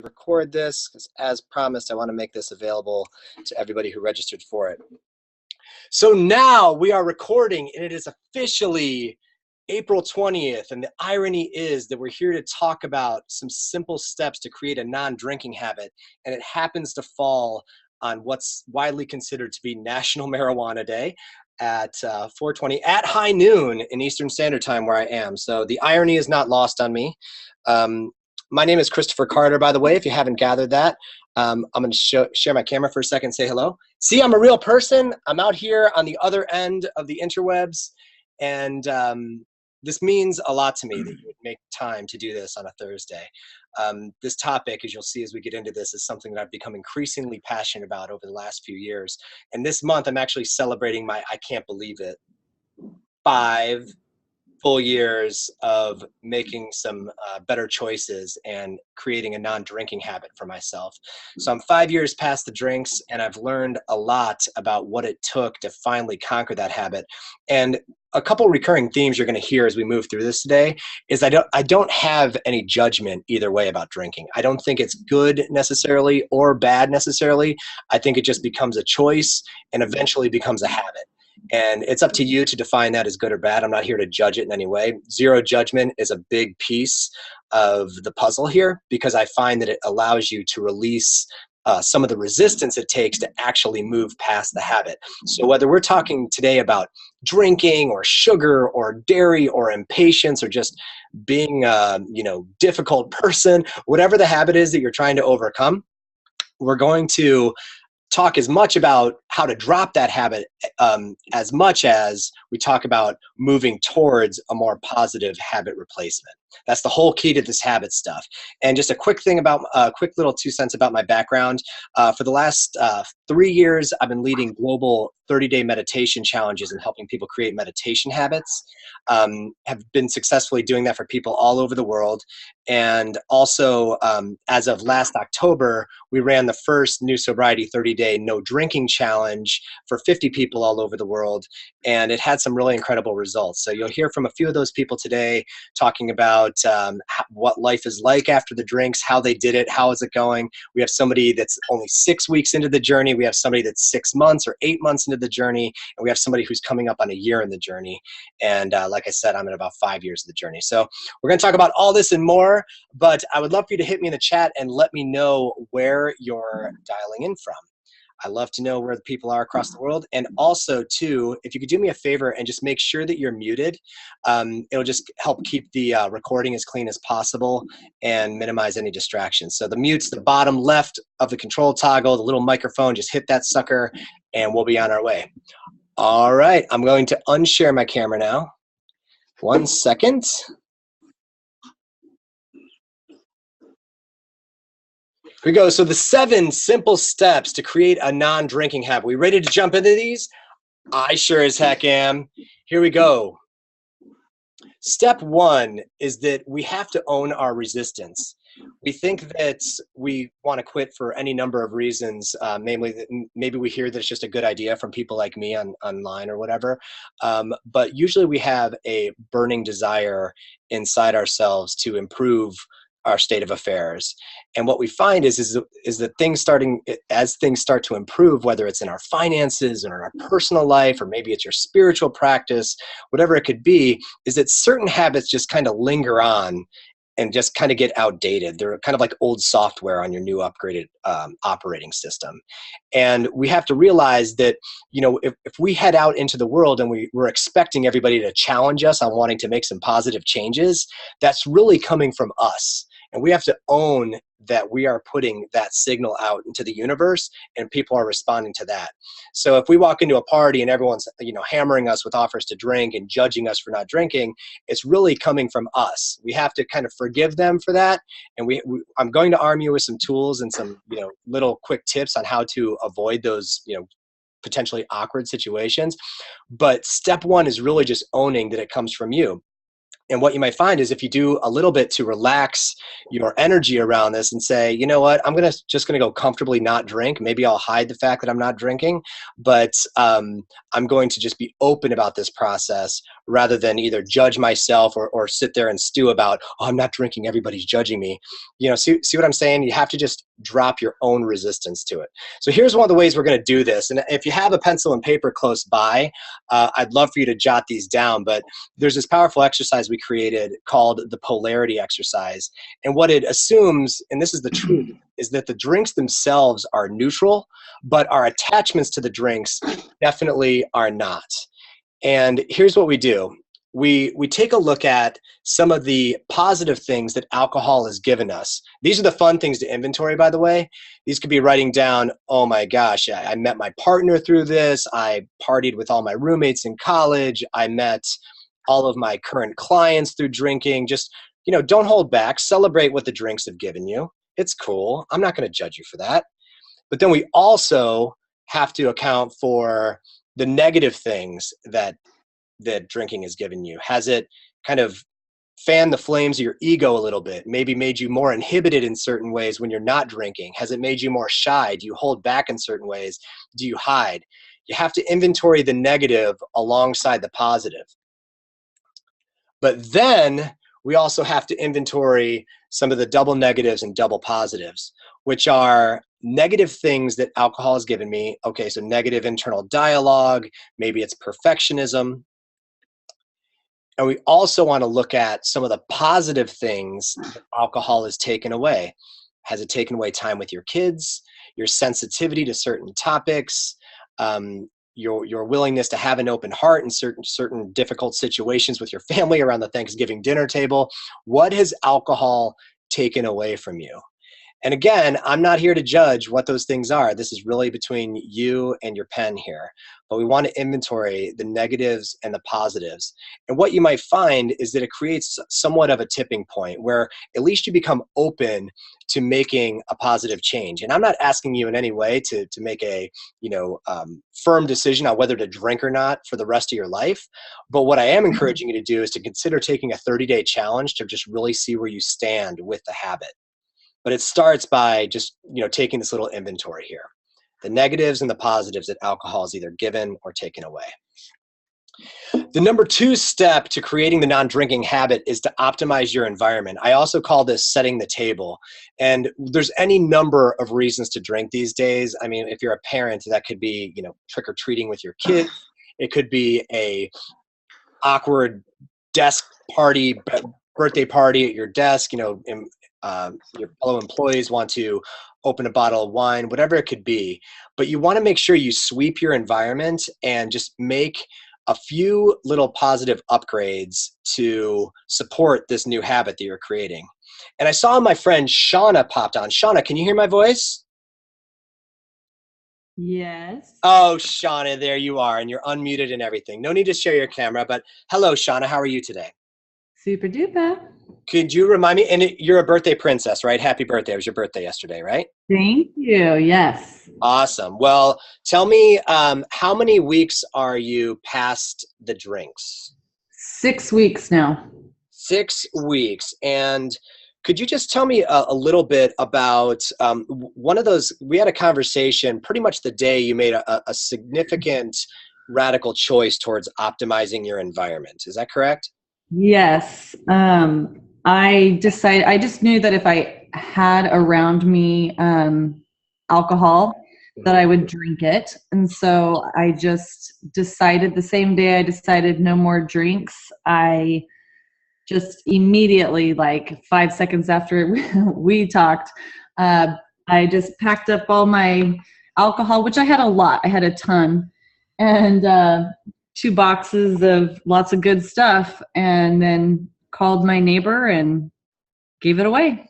record this because, as promised, I want to make this available to everybody who registered for it. So now we are recording, and it is officially April 20th, and the irony is that we're here to talk about some simple steps to create a non-drinking habit, and it happens to fall on what's widely considered to be National Marijuana Day at 4:20 at high noon in Eastern Standard Time where I am. So the irony is not lost on me. My name is Kristoffer Carter, by the way, if you haven't gathered that. I'm going to share my camera for a second, say hello. See, I'm a real person. I'm out here on the other end of the interwebs, and this means a lot to me that you would make time to do this on a Thursday. This topic, as you'll see as we get into this, is something that I've become increasingly passionate about over the last few years. And this month, I'm actually celebrating my, I can't believe it, 5 full years of making some better choices and creating a non-drinking habit for myself. So I'm 5 years past the drinks, and I've learned a lot about what it took to finally conquer that habit. And a couple recurring themes you're going to hear as we move through this today is I don't have any judgment either way about drinking. I don't think it's good necessarily or bad necessarily. I think it just becomes a choice and eventually becomes a habit. And it's up to you to define that as good or bad. I'm not here to judge it in any way. Zero judgment is a big piece of the puzzle here because I find that it allows you to release some of the resistance it takes to actually move past the habit. So whether we're talking today about drinking or sugar or dairy or impatience or just being a difficult person, whatever the habit is that you're trying to overcome, we're going to talk as much about how to drop that habit as much as we talk about moving towards a more positive habit replacement. That's the whole key to this habit stuff. And just a quick thing about, quick little 2 cents about my background. For the last 3 years, I've been leading global 30-day meditation challenges and helping people create meditation habits. Have been successfully doing that for people all over the world. And also, as of last October, we ran the first New Sobriety 30-day no drinking challenge for 50 people all over the world. And it had some really incredible results. So you'll hear from a few of those people today talking about what life is like after the drinks, how they did it, how is it going. We have somebody that's only 6 weeks into the journey. We have somebody that's 6 months or 8 months into the journey. And we have somebody who's coming up on a year in the journey. And like I said, I'm at about 5 years of the journey. So we're going to talk about all this and more, but I would love for you to hit me in the chat and let me know where you're dialing in from. I love to know where the people are across the world. And also, too, if you could do me a favor and just make sure that you're muted, it'll just help keep the recording as clean as possible and minimize any distractions. So the mute's the bottom left of the control toggle, the little microphone, just hit that sucker, and we'll be on our way. All right, I'm going to unshare my camera now. 1 second. Here we go. So the 7 simple steps to create a non-drinking habit. We ready to jump into these? I sure as heck am. Here we go. Step 1 is that we have to own our resistance. We think that we want to quit for any number of reasons. Namely, that maybe we hear that it's just a good idea from people like me online or whatever. But usually we have a burning desire inside ourselves to improve our state of affairs. And what we find is that as things start to improve, whether it's in our finances or in our personal life, or maybe it's your spiritual practice, whatever it could be, is that certain habits just kind of linger on and just kind of get outdated. They're kind of like old software on your new upgraded operating system. And we have to realize that, if we head out into the world and we're expecting everybody to challenge us on wanting to make some positive changes, that's really coming from us. And we have to own that we are putting that signal out into the universe and people are responding to that. So if we walk into a party and everyone's, hammering us with offers to drink and judging us for not drinking, it's really coming from us. We have to kind of forgive them for that. And I'm going to arm you with some tools and some, little quick tips on how to avoid those, potentially awkward situations. But step 1 is really just owning that it comes from you. And what you might find is if you do a little bit to relax your energy around this and say, you know what, I'm just gonna go comfortably not drink. Maybe I'll hide the fact that I'm not drinking, but I'm going to just be open about this process rather than either judge myself or sit there and stew about, oh, I'm not drinking, everybody's judging me. See what I'm saying? You have to just drop your own resistance to it. So here's one of the ways we're going to do this. And if you have a pencil and paper close by, I'd love for you to jot these down. But there's this powerful exercise we created called the polarity exercise. And what it assumes, and this is the truth, is that the drinks themselves are neutral, but our attachments to the drinks definitely are not. And here's what we do. We take a look at some of the positive things that alcohol has given us. These are the fun things to inventory, by the way. These could be writing down, oh my gosh, I met my partner through this. I partied with all my roommates in college. I met all of my current clients through drinking. Just, don't hold back. Celebrate what the drinks have given you. It's cool. I'm not going to judge you for that. But then we also have to account for the negative things that drinking has given you. Has it kind of fanned the flames of your ego a little bit? Maybe made you more inhibited in certain ways when you're not drinking? Has it made you more shy? Do you hold back in certain ways? Do you hide? You have to inventory the negative alongside the positive. But then we also have to inventory some of the double negatives and double positives, which are negative things that alcohol has given me. Okay, so negative internal dialogue, maybe it's perfectionism. And we also want to look at some of the positive things that alcohol has taken away. Has it taken away time with your kids, your sensitivity to certain topics, your willingness to have an open heart in certain difficult situations with your family around the Thanksgiving dinner table? What has alcohol taken away from you? And again, I'm not here to judge what those things are. This is really between you and your pen here. But we want to inventory the negatives and the positives. And what you might find is that it creates somewhat of a tipping point where at least you become open to making a positive change. And I'm not asking you in any way to make a firm decision on whether to drink or not for the rest of your life. But what I am encouraging you to do is to consider taking a 30-day challenge to just really see where you stand with the habit. But it starts by just, taking this little inventory here. The negatives and the positives that alcohol is either given or taken away. The number 2 step to creating the non-drinking habit is to optimize your environment. I also call this setting the table. And there's any number of reasons to drink these days. I mean, if you're a parent, that could be, trick-or-treating with your kids. It could be a awkward desk party, birthday party at your desk, your fellow employees want to open a bottle of wine, whatever it could be. But you want to make sure you sweep your environment and just make a few little positive upgrades to support this new habit that you're creating. And I saw my friend Shauna popped on. Shauna, can you hear my voice? Yes. Oh, Shauna, there you are. And you're unmuted and everything. No need to share your camera, but hello, Shauna. How are you today? Super duper. Could you remind me, and you're a birthday princess, right? Happy birthday. It was your birthday yesterday, right? Thank you. Yes. Awesome. Well, tell me, how many weeks are you past the drinks? 6 weeks now. 6 weeks. And could you just tell me a little bit about one of those, we had a conversation pretty much the day you made a significant radical choice towards optimizing your environment. Is that correct? Yes. I just knew that if I had around me alcohol, that I would drink it. And so I just decided the same day I decided no more drinks, I just immediately, like 5 seconds after we talked, I just packed up all my alcohol, which I had a lot. I had a ton. And 2 boxes of lots of good stuff, and then called my neighbor and gave it away.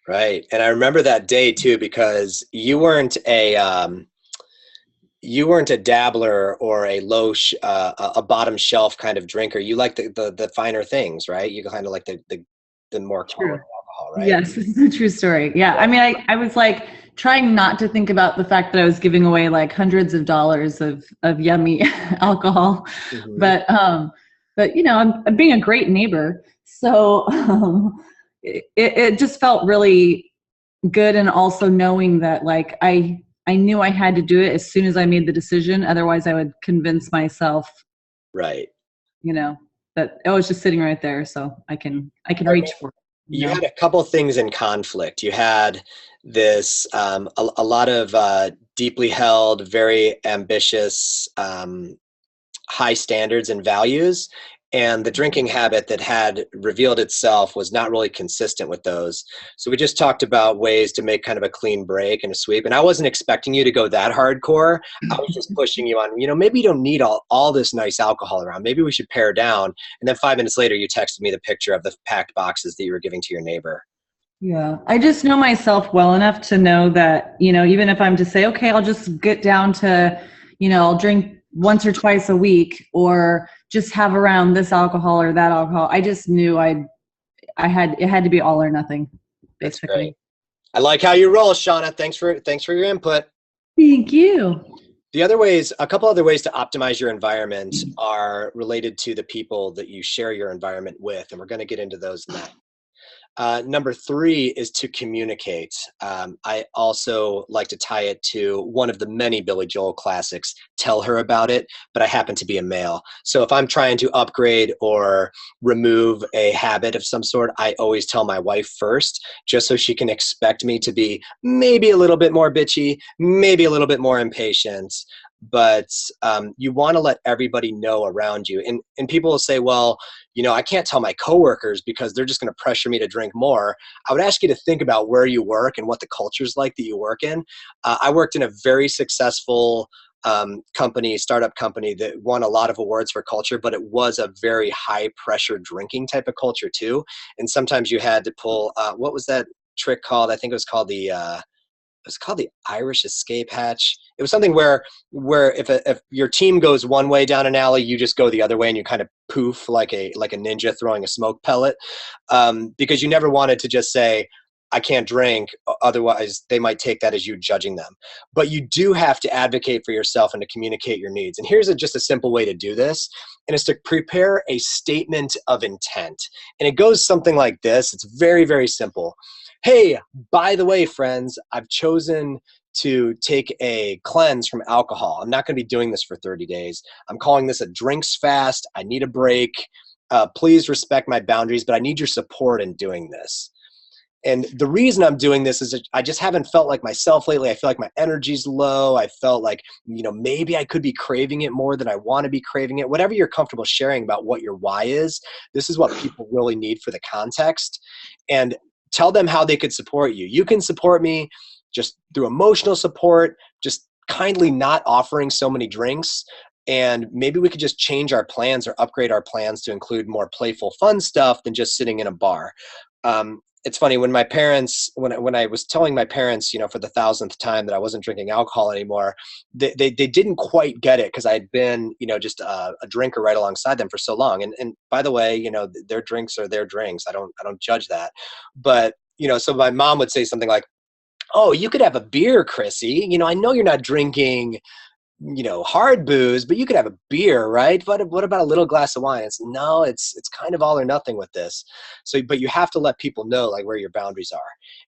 Right. And I remember that day too, because you weren't a dabbler or a bottom shelf kind of drinker. You like the finer things, right? You kind of like the more quality alcohol, right? Yes, it's a true story. Yeah. I mean, I was like trying not to think about the fact that I was giving away like hundreds of dollars of yummy alcohol. Mm-hmm. But I'm being a great neighbor. So it just felt really good. And also knowing that like, I knew I had to do it as soon as I made the decision. Otherwise I would convince myself. Right. that oh, it's just sitting right there, so I can I mean, reach for it. you had a couple things in conflict. You had this a lot of deeply held, very ambitious, high standards and values, and the drinking habit that had revealed itself was not really consistent with those. So we just talked about ways to make kind of a clean break and a sweep, and I wasn't expecting you to go that hardcore. I was just pushing you on, maybe you don't need all this nice alcohol around. Maybe we should pare down. And then 5 minutes later you texted me the picture of the packed boxes that you were giving to your neighbor. Yeah, I just know myself well enough to know that, even if I'm to say, okay, I'll just get down to, I'll drink once or twice a week or just have around this alcohol or that alcohol. I just knew it had to be all or nothing, That's basically. great. I like how you roll, Shauna. Thanks for your input. Thank you. A couple other ways to optimize your environment are related to the people that you share your environment with, and we're going to get into those next. Number 3 is to communicate. I also like to tie it to one of the many Billy Joel classics, Tell Her About It, but I happen to be a male. So if I'm trying to upgrade or remove a habit of some sort, I always tell my wife first, just so she can expect me to be maybe a little bit more bitchy, maybe a little bit more impatient. But you want to let everybody know around you. And people will say, well, I can't tell my coworkers because they're just going to pressure me to drink more. I would ask you to think about where you work and what the culture's like that you work in. I worked in a very successful startup company that won a lot of awards for culture, but it was a very high pressure drinking type of culture too. And sometimes you had to pull, what was that trick called? I think it was called the Irish escape hatch. It was something where if your team goes one way down an alley, you just go the other way and you kind of poof like a ninja throwing a smoke pellet, because you never wanted to just say, I can't drink, otherwise they might take that as you judging them. But you do have to advocate for yourself and to communicate your needs. And here's just a simple way to do this, and it's to prepare a statement of intent. And it goes something like this. It's very, very simple. Hey, by the way, friends, I've chosen to take a cleanse from alcohol. I'm not going to be doing this for 30 days. I'm calling this a drinks fast. I need a break. Please respect my boundaries, but I need your support in doing this. And the reason I'm doing this is that I just haven't felt like myself lately. I feel like my energy's low. I felt like, maybe I could be craving it more than I want to be craving it. Whatever you're comfortable sharing about what your why is, this is what people really need for the context. And tell them how they could support you. You can support me just through emotional support, just kindly not offering so many drinks. And maybe we could just change our plans or upgrade our plans to include more playful, fun stuff than just sitting in a bar. It's funny, when my parents, when I was telling my parents, for the 1,000th time that I wasn't drinking alcohol anymore, they didn't quite get it because I had been, just a drinker right alongside them for so long. And by the way, their drinks are their drinks. I don't judge that. But, so my mom would say something like, oh, you could have a beer, Chrissy. I know you're not drinking hard booze, but you could have a beer, right? But what about a little glass of wine? It's kind of all or nothing with this. So, but you have to let people know like where your boundaries are.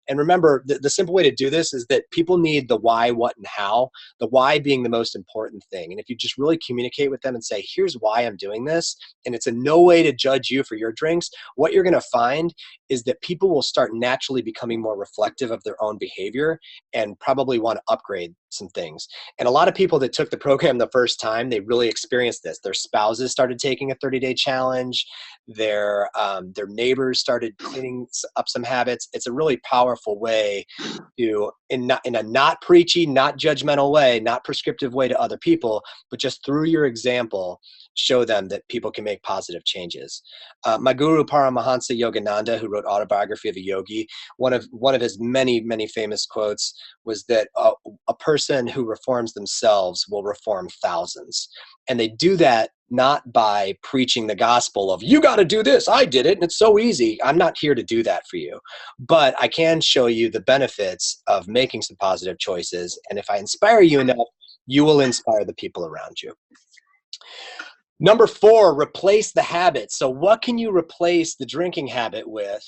And remember, the simple way to do this is that people need the why, what, and how, the why being the most important thing. And if you just really communicate with them and say, here's why I'm doing this, and it's in no way to judge you for your drinks, what you're going to find is that people will start naturally becoming more reflective of their own behavior and probably want to upgrade some things. And a lot of people that took the program the first time, they really experienced this. Their spouses started taking a 30-day challenge. Their neighbors started cleaning up some habits. It's a really powerful way to, in a not preachy, not judgmental way, not prescriptive way to other people, but just through your example, show them that people can make positive changes. My guru Paramahansa Yogananda, who wrote Autobiography of a Yogi, one of his many, many famous quotes was that a person who reforms themselves will reform thousands. And they do that not by preaching the gospel of, you got to do this, I did it, and it's so easy. I'm not here to do that for you. But I can show you the benefits of making some positive choices. And if I inspire you enough, you will inspire the people around you. Number 4, replace the habit. So what can you replace the drinking habit with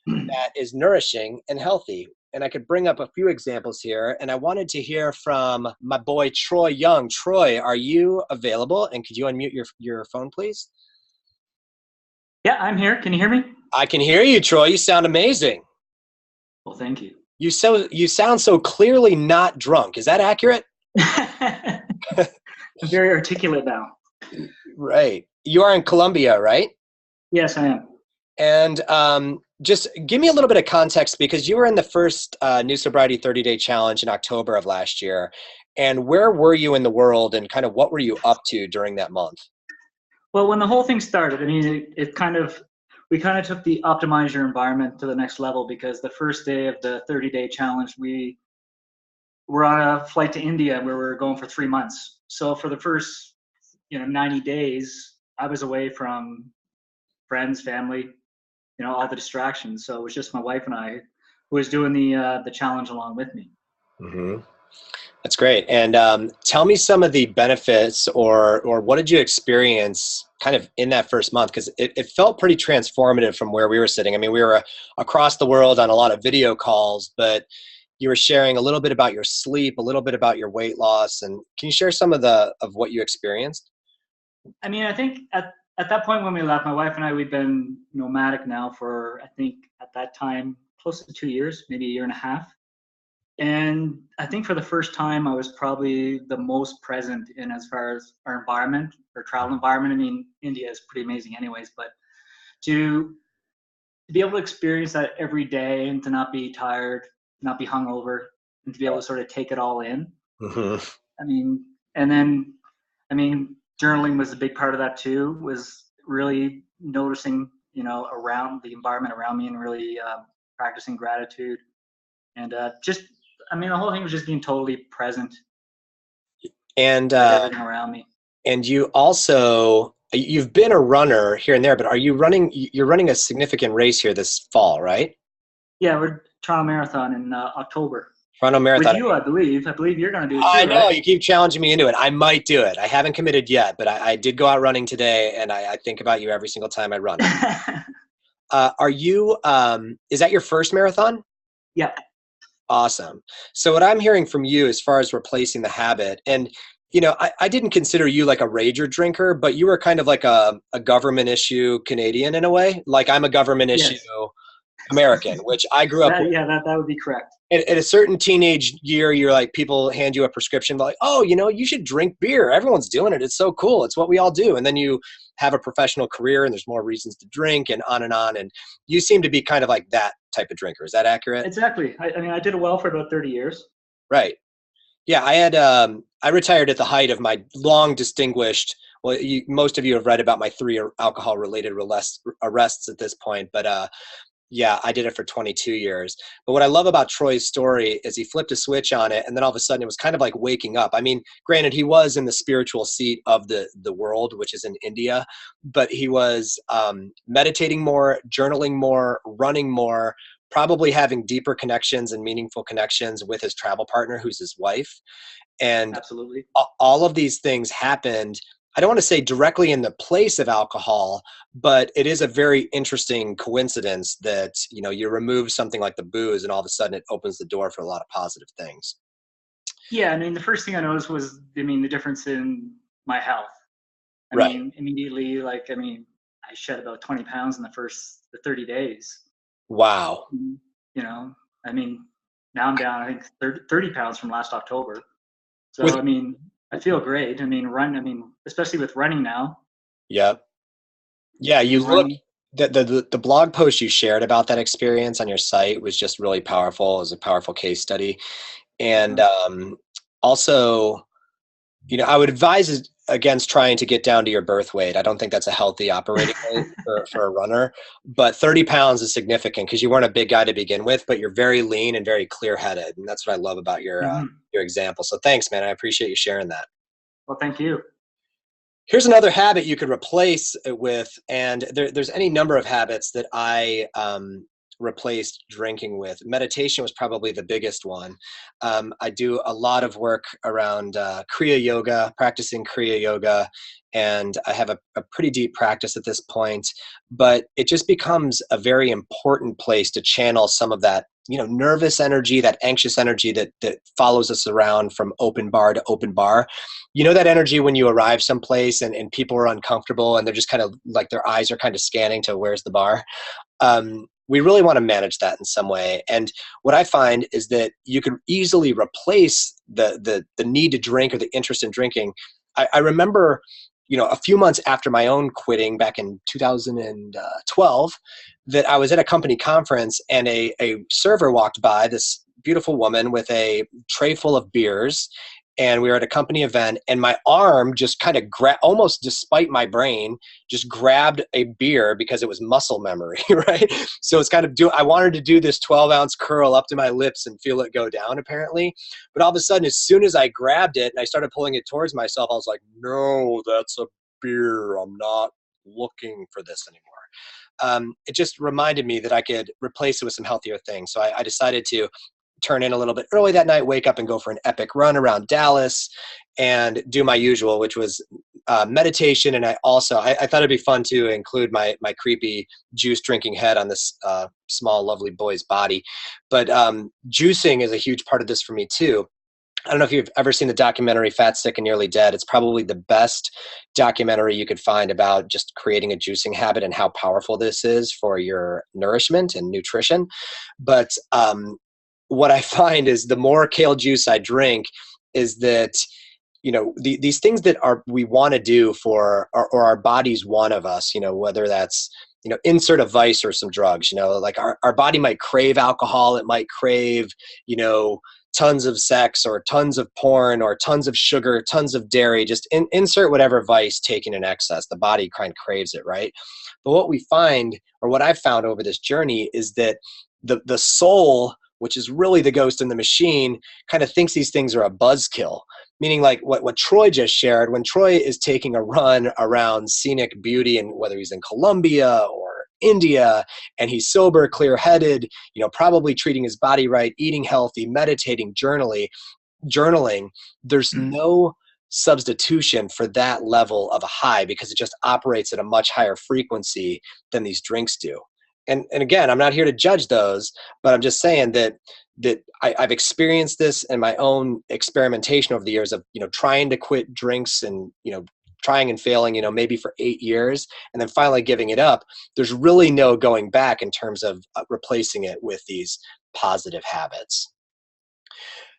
that is nourishing and healthy? And I could bring up a few examples here. And I wanted to hear from my boy, Troy Young. Troy, are you available? And could you unmute your phone, please? Yeah, I'm here. Can you hear me? I can hear you, Troy. You sound amazing. Well, thank you. You sound so clearly not drunk. Is that accurate? I'm very articulate now. Right. You are in Colombia, right? Yes, I am. And just give me a little bit of context because you were in the first New Sobriety 30-day challenge in October of last year. And where were you in the world and kind of what were you up to during that month? Well, when the whole thing started, I mean, we kind of took the optimize your environment to the next level because the first day of the 30-day challenge, we were on a flight to India where we were going for 3 months. So for the first, 90 days, I was away from friends, family, all the distractions. So it was just my wife and I who was doing the challenge along with me. Mm-hmm. That's great. And tell me some of the benefits or what did you experience kind of in that first month? Because it felt pretty transformative from where we were sitting. I mean, we were across the world on a lot of video calls, but you were sharing a little bit about your sleep, a little bit about your weight loss. And can you share some of what you experienced? I mean, I think at that point when we left, my wife and I, we'd been nomadic now for, I think at that time, close to 2 years, maybe a year and a half. And I think for the first time, I was probably the most present in as far as our environment, our travel environment. I mean, India is pretty amazing anyways, but to be able to experience that every day and to not be tired, not be hungover, and to be able to sort of take it all in. Mm-hmm. I mean, and then, I mean, journaling was a big part of that too, was really noticing, around the environment around me and really practicing gratitude. And the whole thing was just being totally present And with everything around me. And you've been a runner here and there, but you're running a significant race here this fall, right? Yeah, we're Toronto Marathon in October. Toronto Marathon. With you, I believe. I believe you're going to do it too, I know, right? you keep challenging me into it. I might do it. I haven't committed yet, but I did go out running today, and I think about you every single time I run. Is that your first marathon? Yeah. Awesome. So what I'm hearing from you as far as replacing the habit, and I didn't consider you like a rager drinker, but you were kind of like a government issue Canadian in a way. Like I'm a government issue American, which I grew up with. Yeah, that would be correct. At a certain teenage year, you're like, people hand you a prescription, like, oh, you should drink beer. Everyone's doing it. It's so cool. It's what we all do. And then you have a professional career and there's more reasons to drink and on. And you seem to be kind of like that type of drinker. Is that accurate? Exactly. I mean, I did it well for about 30 years. Right. Yeah. I retired at the height of my long distinguished, well, most of you have read about my 3 alcohol related arrests at this point, but, yeah, I did it for 22 years. But what I love about Troy's story is he flipped a switch on it, and then all of a sudden it was kind of like waking up. I mean, granted, he was in the spiritual seat of the world, which is in India, but he was meditating more, journaling more, running more, probably having deeper connections and meaningful connections with his travel partner, who's his wife. And absolutely, all of these things happened, I don't want to say directly in the place of alcohol, but it is a very interesting coincidence that, you remove something like the booze and all of a sudden it opens the door for a lot of positive things. Yeah. I mean, the first thing I noticed was, the difference in my health. I mean, immediately, I shed about 20 pounds in the 30 days. Wow. I mean, now I'm down, I think 30 pounds from last October. So, I feel great. Especially with running now. Yeah. Yeah. The blog post you shared about that experience on your site was just really powerful. It was a powerful case study. And also, I would advise against trying to get down to your birth weight. I don't think that's a healthy operating weight for a runner, but 30 pounds is significant because you weren't a big guy to begin with, but you're very lean and very clear headed. And that's what I love about your example. So thanks, man. I appreciate you sharing that. Well, thank you. Here's another habit you could replace it with. And there's any number of habits that I, replaced drinking with. Meditation was probably the biggest one. I do a lot of work around Kriya Yoga, practicing Kriya Yoga, and I have a pretty deep practice at this point, but it just becomes a very important place to channel some of that nervous energy, that anxious energy that follows us around from open bar to open bar. That energy when you arrive someplace and people are uncomfortable and they're just kind of like their eyes are kind of scanning to where's the bar. We really want to manage that in some way. And what I find is that you could easily replace the need to drink or the interest in drinking. I remember, a few months after my own quitting back in 2012, that I was at a company conference and a server walked by, this beautiful woman with a tray full of beers. And we were at a company event and my arm just kind of almost despite my brain, just grabbed a beer because it was muscle memory, right? So it's kind of I wanted to do this 12-ounce curl up to my lips and feel it go down apparently. But all of a sudden, as soon as I grabbed it and I started pulling it towards myself, I was like, no, that's a beer. I'm not looking for this anymore. It just reminded me that I could replace it with some healthier things. So I decided to turn in a little bit early that night, wake up and go for an epic run around Dallas and do my usual, which was meditation. And I thought it'd be fun to include my creepy juice drinking head on this small, lovely boy's body. But juicing is a huge part of this for me too. I don't know if you've ever seen the documentary Fat, Sick, and Nearly Dead. It's probably the best documentary you could find about just creating a juicing habit and how powerful this is for your nourishment and nutrition. But what I find is the more kale juice I drink is that, these things that we want to do for, or our bodies want of us, whether that's, insert a vice or some drugs, like our body might crave alcohol. It might crave, tons of sex or tons of porn or tons of sugar, tons of dairy, just insert whatever vice taken in excess. The body kind of craves it, right? But what we find, or what I've found over this journey, is that the soul, which is really the ghost in the machine, kind of thinks these things are a buzzkill. Meaning like what Troy just shared, when Troy is taking a run around scenic beauty, and whether he's in Colombia or India, and he's sober, clear-headed, probably treating his body right, eating healthy, meditating, journaling, there's no substitution for that level of a high because it just operates at a much higher frequency than these drinks do. And again, I'm not here to judge those, but I'm just saying that I've experienced this in my own experimentation over the years of, trying to quit drinks and, trying and failing, maybe for 8 years and then finally giving it up. There's really no going back in terms of replacing it with these positive habits.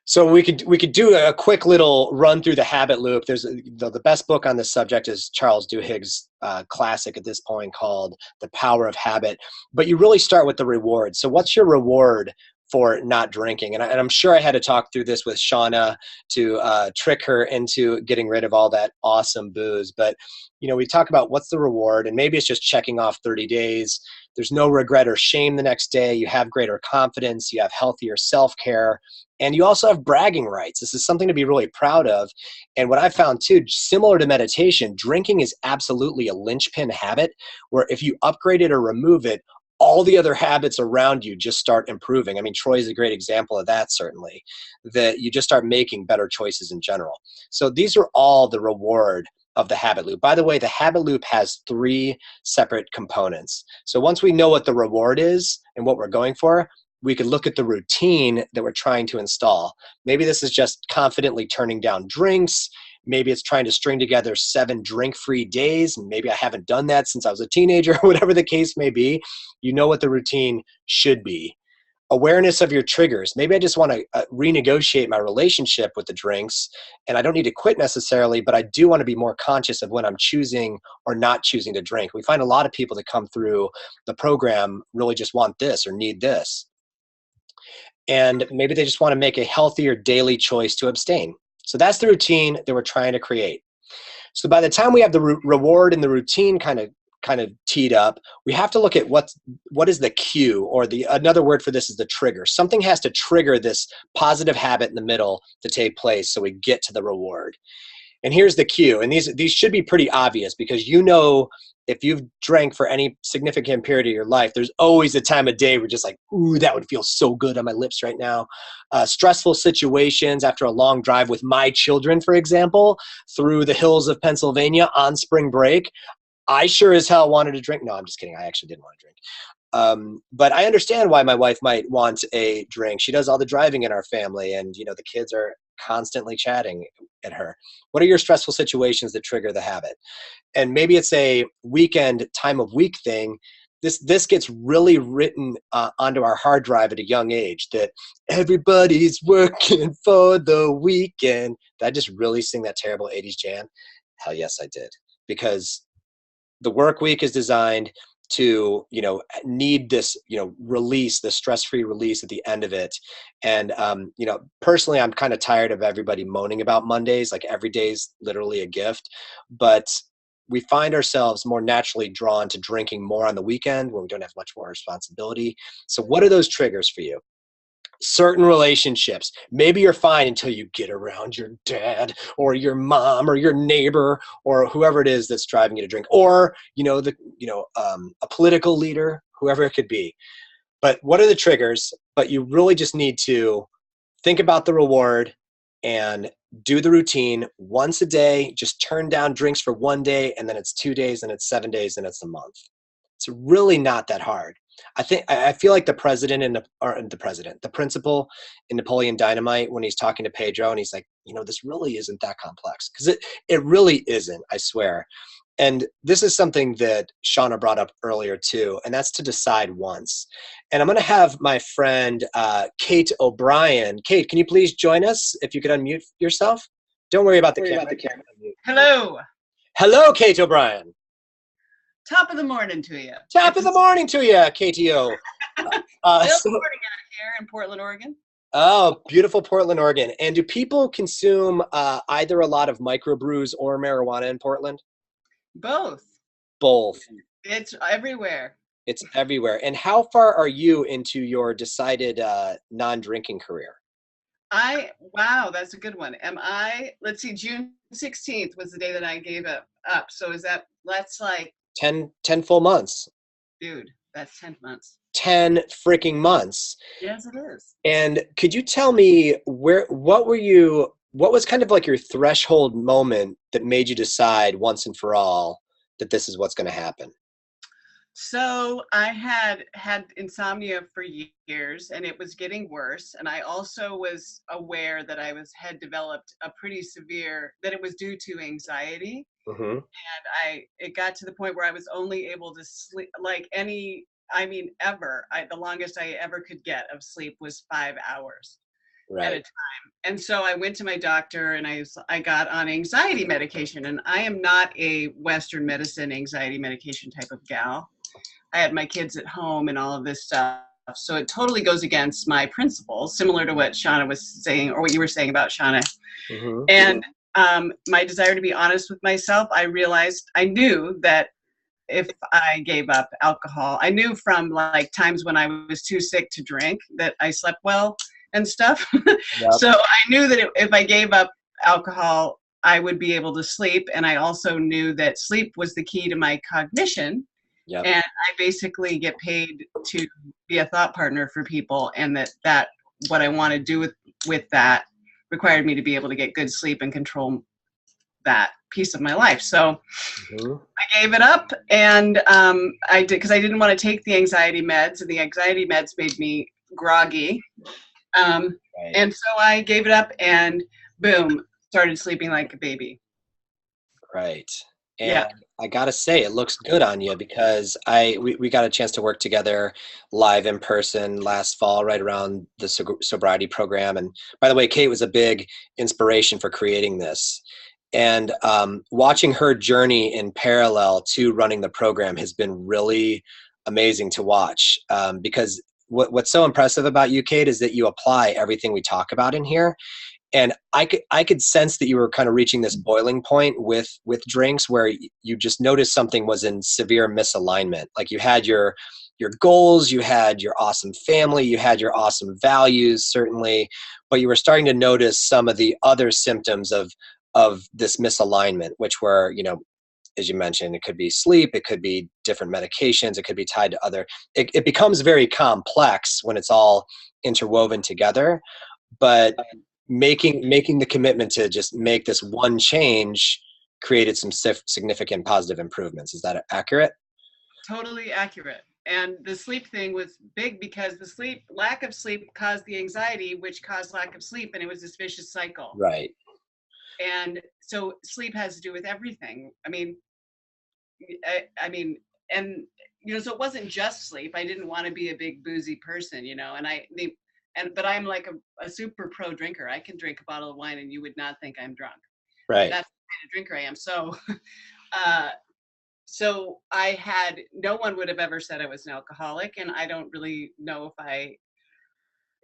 So we could do a quick little run through the habit loop. There's the best book on this subject is Charles Duhigg's classic at this point called The Power of Habit. But you really start with the reward. So what's your reward for not drinking? And I'm sure I had to talk through this with Shauna to trick her into getting rid of all that awesome booze. But, we talk about what's the reward, and maybe it's just checking off 30 days. There's no regret or shame the next day. You have greater confidence. You have healthier self-care. And you also have bragging rights. This is something to be really proud of. And what I found too, similar to meditation, drinking is absolutely a linchpin habit where if you upgrade it or remove it, all the other habits around you just start improving. I mean, Troy is a great example of that, certainly, that you just start making better choices in general. So these are all the reward of the habit loop. By the way, the habit loop has 3 separate components. So once we know what the reward is and what we're going for, we could look at the routine that we're trying to install. Maybe this is just confidently turning down drinks. Maybe it's trying to string together 7 drink-free days. Maybe I haven't done that since I was a teenager, whatever the case may be. You know what the routine should be. Awareness of your triggers. Maybe I just want to renegotiate my relationship with the drinks, and I don't need to quit necessarily, but I do want to be more conscious of when I'm choosing or not choosing to drink. We find a lot of people that come through the program really just want this or need this. And maybe they just want to make a healthier daily choice to abstain. So that's the routine that we're trying to create. So by the time we have the reward and the routine kind of teed up, we have to look at what is the cue, or another word for this is the trigger. Something has to trigger this positive habit in the middle to take place so we get to the reward. And here's the cue. And these should be pretty obvious because if you've drank for any significant period of your life, there's always a time of day where you're just like, ooh, that would feel so good on my lips right now. Stressful situations after a long drive with my children, for example, through the hills of Pennsylvania on spring break. I sure as hell wanted to drink. No, I'm just kidding. I actually didn't want to drink. But I understand why my wife might want a drink. She does all the driving in our family, and the kids are constantly chatting at her. What are your stressful situations that trigger the habit? And maybe it's a weekend time of week thing. This gets really written onto our hard drive at a young age, that everybody's working for the weekend. Did I just really sing that terrible 80s jam? Hell yes, I did. Because the work week is designed to need this release, the stress-free release at the end of it. And personally, I'm kind of tired of everybody moaning about Mondays. Like, every day's literally a gift. But we find ourselves more naturally drawn to drinking more on the weekend when we don't have much more responsibility. So what are those triggers for you? Certain relationships. Maybe you're fine until you get around your dad or your mom or your neighbor or whoever it is that's driving you to drink, or a political leader, whoever it could be. But what are the triggers? But you really just need to think about the reward and do the routine once a day. Just turn down drinks for 1 day, and then it's 2 days, and it's 7 days, and it's a month. It's really not that hard. I feel like the principal in Napoleon Dynamite, when he's talking to Pedro, and he's like, this really isn't that complex, because it really isn't, I swear. And this is something that Shauna brought up earlier too, and that's to decide once. And I'm going to have my friend Kate OBrien. Kate, can you please join us? If you could unmute yourself. Don't worry about the camera. Hello. Hello, Kate OBrien. Top of the morning to you. Top of the morning to you, KTO. Still morning out here in Portland, Oregon. Oh, beautiful Portland, Oregon. And do people consume either a lot of microbrews or marijuana in Portland? Both. Both. It's everywhere. It's everywhere. And how far are you into your decided non-drinking career? Wow, that's a good one. Let's see, June 16th was the day that I gave it up. So that's like 10 full months. Dude, that's 10 months. 10 freaking months. Yes, it is. And could you tell me what was kind of like your threshold moment that made you decide once and for all that this is what's going to happen? So I had insomnia for years, and it was getting worse. And I also was aware that had developed a pretty severe, that it was due to anxiety. Mm-hmm. And it got to the point where I was only able to sleep ever. The longest I ever could get of sleep was 5 hours at a time. And so I went to my doctor, and I got on anxiety medication. And I am not a Western medicine anxiety medication type of gal. I had my kids at home and all of this stuff. So it totally goes against my principles, similar to what Shauna was saying, or what you were saying about Shauna. Mm-hmm. And my desire to be honest with myself, I knew that if I gave up alcohol, I knew from like times when I was too sick to drink that I slept well and stuff. Yep. So I knew that if I gave up alcohol, I would be able to sleep. And I also knew that sleep was the key to my cognition. Yep. And I basically get paid to be a thought partner for people, and that what I want to do with that required me to be able to get good sleep and control that piece of my life. So I gave it up, and I did, because I didn't want to take the anxiety meds, and the anxiety meds made me groggy. And so I gave it up, and boom, started sleeping like a baby. Right. And yeah. I gotta say, it looks good on you, because we got a chance to work together live in person last fall, right around the sobriety program. And by the way, Kate was a big inspiration for creating this. And watching her journey in parallel to running the program has been really amazing to watch. Because what's so impressive about you, Kate, is that you apply everything we talk about in here. And I could sense that you were kind of reaching this boiling point with drinks, where you just noticed something was in severe misalignment. Like, you had your goals, you had your awesome family, you had your awesome values, certainly, but you were starting to notice some of the other symptoms of this misalignment, which were, as you mentioned, it could be sleep, it could be different medications, it could be tied to other. It becomes very complex when it's all interwoven together, but making the commitment to just make this one change created some significant positive improvements. Is that accurate? Totally accurate. And the sleep thing was big because the lack of sleep caused the anxiety, which caused lack of sleep, and it was this vicious cycle. Right. And so sleep has to do with everything. I mean, and so it wasn't just sleep. I didn't want to be a big boozy person, but I'm like a super pro drinker. I can drink a bottle of wine and you would not think I'm drunk. Right. That's the kind of drinker I am. So, so no one would have ever said I was an alcoholic, and I don't really know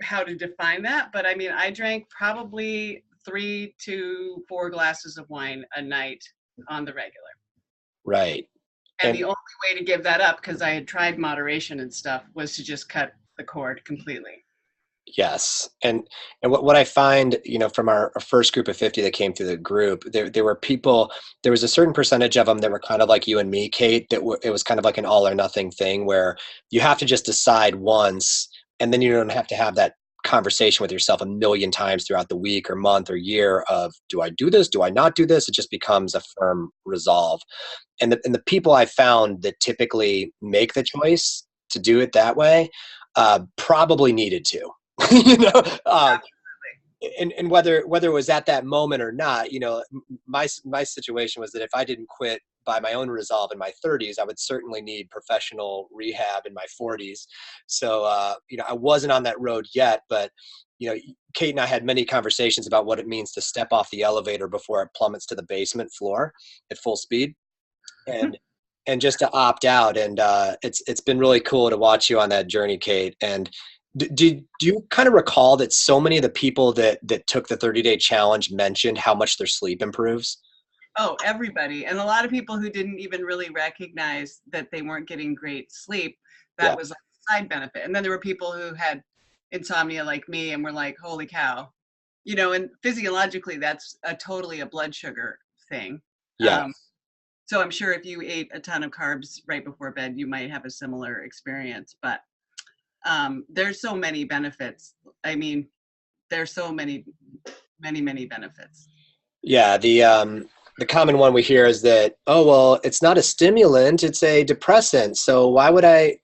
how to define that. But I mean, I drank probably 3 to 4 glasses of wine a night on the regular. Right. And the only way to give that up, because I had tried moderation and stuff, was to just cut the cord completely. Yes. And what I find, from our first group of 50 that came through the group, there were people, there was a certain percentage of them that were kind of like you and me, Kate, it was kind of like an all or nothing thing where you have to just decide once, and then you don't have to have that conversation with yourself a million times throughout the week or month or year of, do I do this? Do I not do this? It just becomes a firm resolve. And the people I found that typically make the choice to do it that way probably needed to. And whether it was at that moment or not, my situation was that if I didn't quit by my own resolve in my 30s, I would certainly need professional rehab in my 40s. So, I wasn't on that road yet, but, Kate and I had many conversations about what it means to step off the elevator before it plummets to the basement floor at full speed. And just to opt out. And it's been really cool to watch you on that journey, Kate. And do you kind of recall that so many of the people that took the 30-day challenge mentioned how much their sleep improves? Oh, everybody. And a lot of people who didn't even really recognize that they weren't getting great sleep. That was like a side benefit. And then there were people who had insomnia like me and were like, holy cow. And physiologically, that's totally a blood sugar thing. Yeah. So I'm sure if you ate a ton of carbs right before bed, you might have a similar experience. But there's so many benefits. I mean, there's so many benefits. Yeah. The common one we hear is that, oh, well, it's not a stimulant, it's a depressant. So why would I,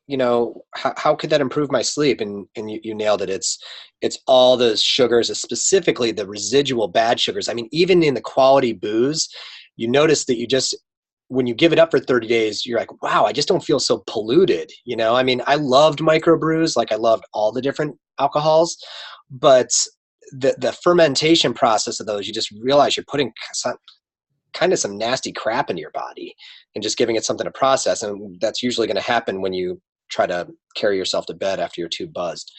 how could that improve my sleep? And you nailed it. It's all those sugars, specifically the residual bad sugars. I mean, even in the quality booze, you notice that when you give it up for 30 days, you're like, wow, I just don't feel so polluted. I mean, I loved microbrews, like I loved all the different alcohols, but the fermentation process of those, you just realize you're putting some nasty crap into your body and just giving it something to process. And that's usually going to happen when you try to carry yourself to bed after you're too buzzed.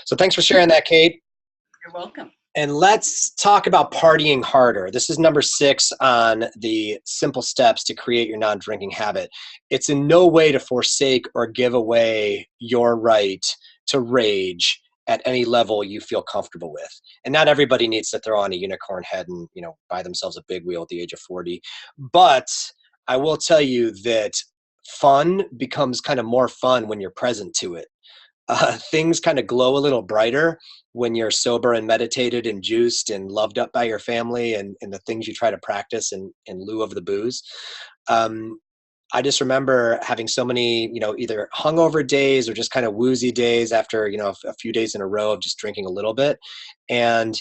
So thanks for sharing that, Kate. You're welcome. And let's talk about partying harder. This is number 6 on the simple steps to create your non-drinking habit. It's in no way to forsake or give away your right to rage at any level you feel comfortable with. And not everybody needs to throw on a unicorn head and, buy themselves a big wheel at the age of 40. But I will tell you that fun becomes kind of more fun when you're present to it. Things kind of glow a little brighter when you're sober and meditated and juiced and loved up by your family and the things you try to practice in lieu of the booze. I just remember having so many, either hungover days or just kind of woozy days after, a few days in a row of just drinking a little bit. And,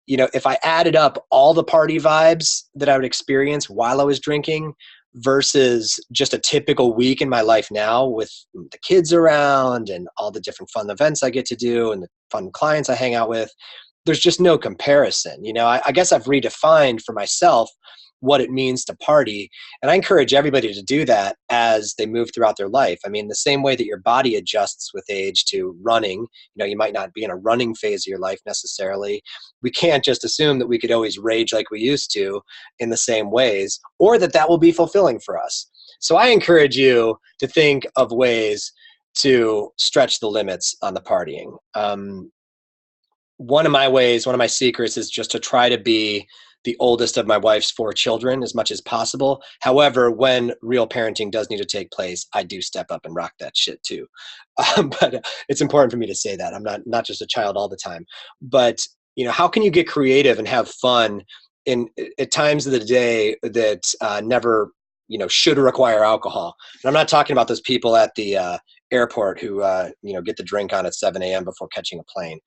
if I added up all the party vibes that I would experience while I was drinking versus just a typical week in my life now with the kids around and all the different fun events I get to do and the fun clients I hang out with, there's just no comparison. I guess I've redefined for myself what it means to party. And I encourage everybody to do that as they move throughout their life. I mean, the same way that your body adjusts with age to running, you might not be in a running phase of your life necessarily. We can't just assume that we could always rage like we used to in the same ways, or that will be fulfilling for us. So I encourage you to think of ways to stretch the limits on the partying. One of my secrets is just to try to be the oldest of my wife's 4 children as much as possible. However, when real parenting does need to take place, I do step up and rock that shit too. But it's important for me to say that I'm not just a child all the time. But how can you get creative and have fun at times of the day that never should require alcohol? And I'm not talking about those people at the airport who, get the drink on at 7 a.m. before catching a plane.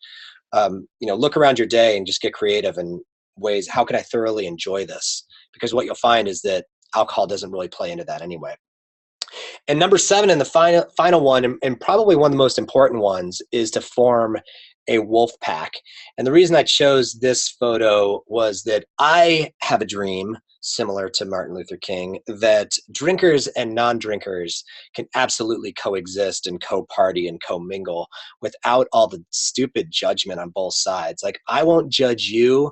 Look around your day and just get creative in ways. How can I thoroughly enjoy this? Because what you'll find is that alcohol doesn't really play into that anyway. And number 7, and the final one, and probably one of the most important ones, is to form a wolf pack. And the reason I chose this photo was that I have a dream, similar to Martin Luther King, that drinkers and non-drinkers can absolutely coexist and co-party and co-mingle without all the stupid judgment on both sides. Like, I won't judge you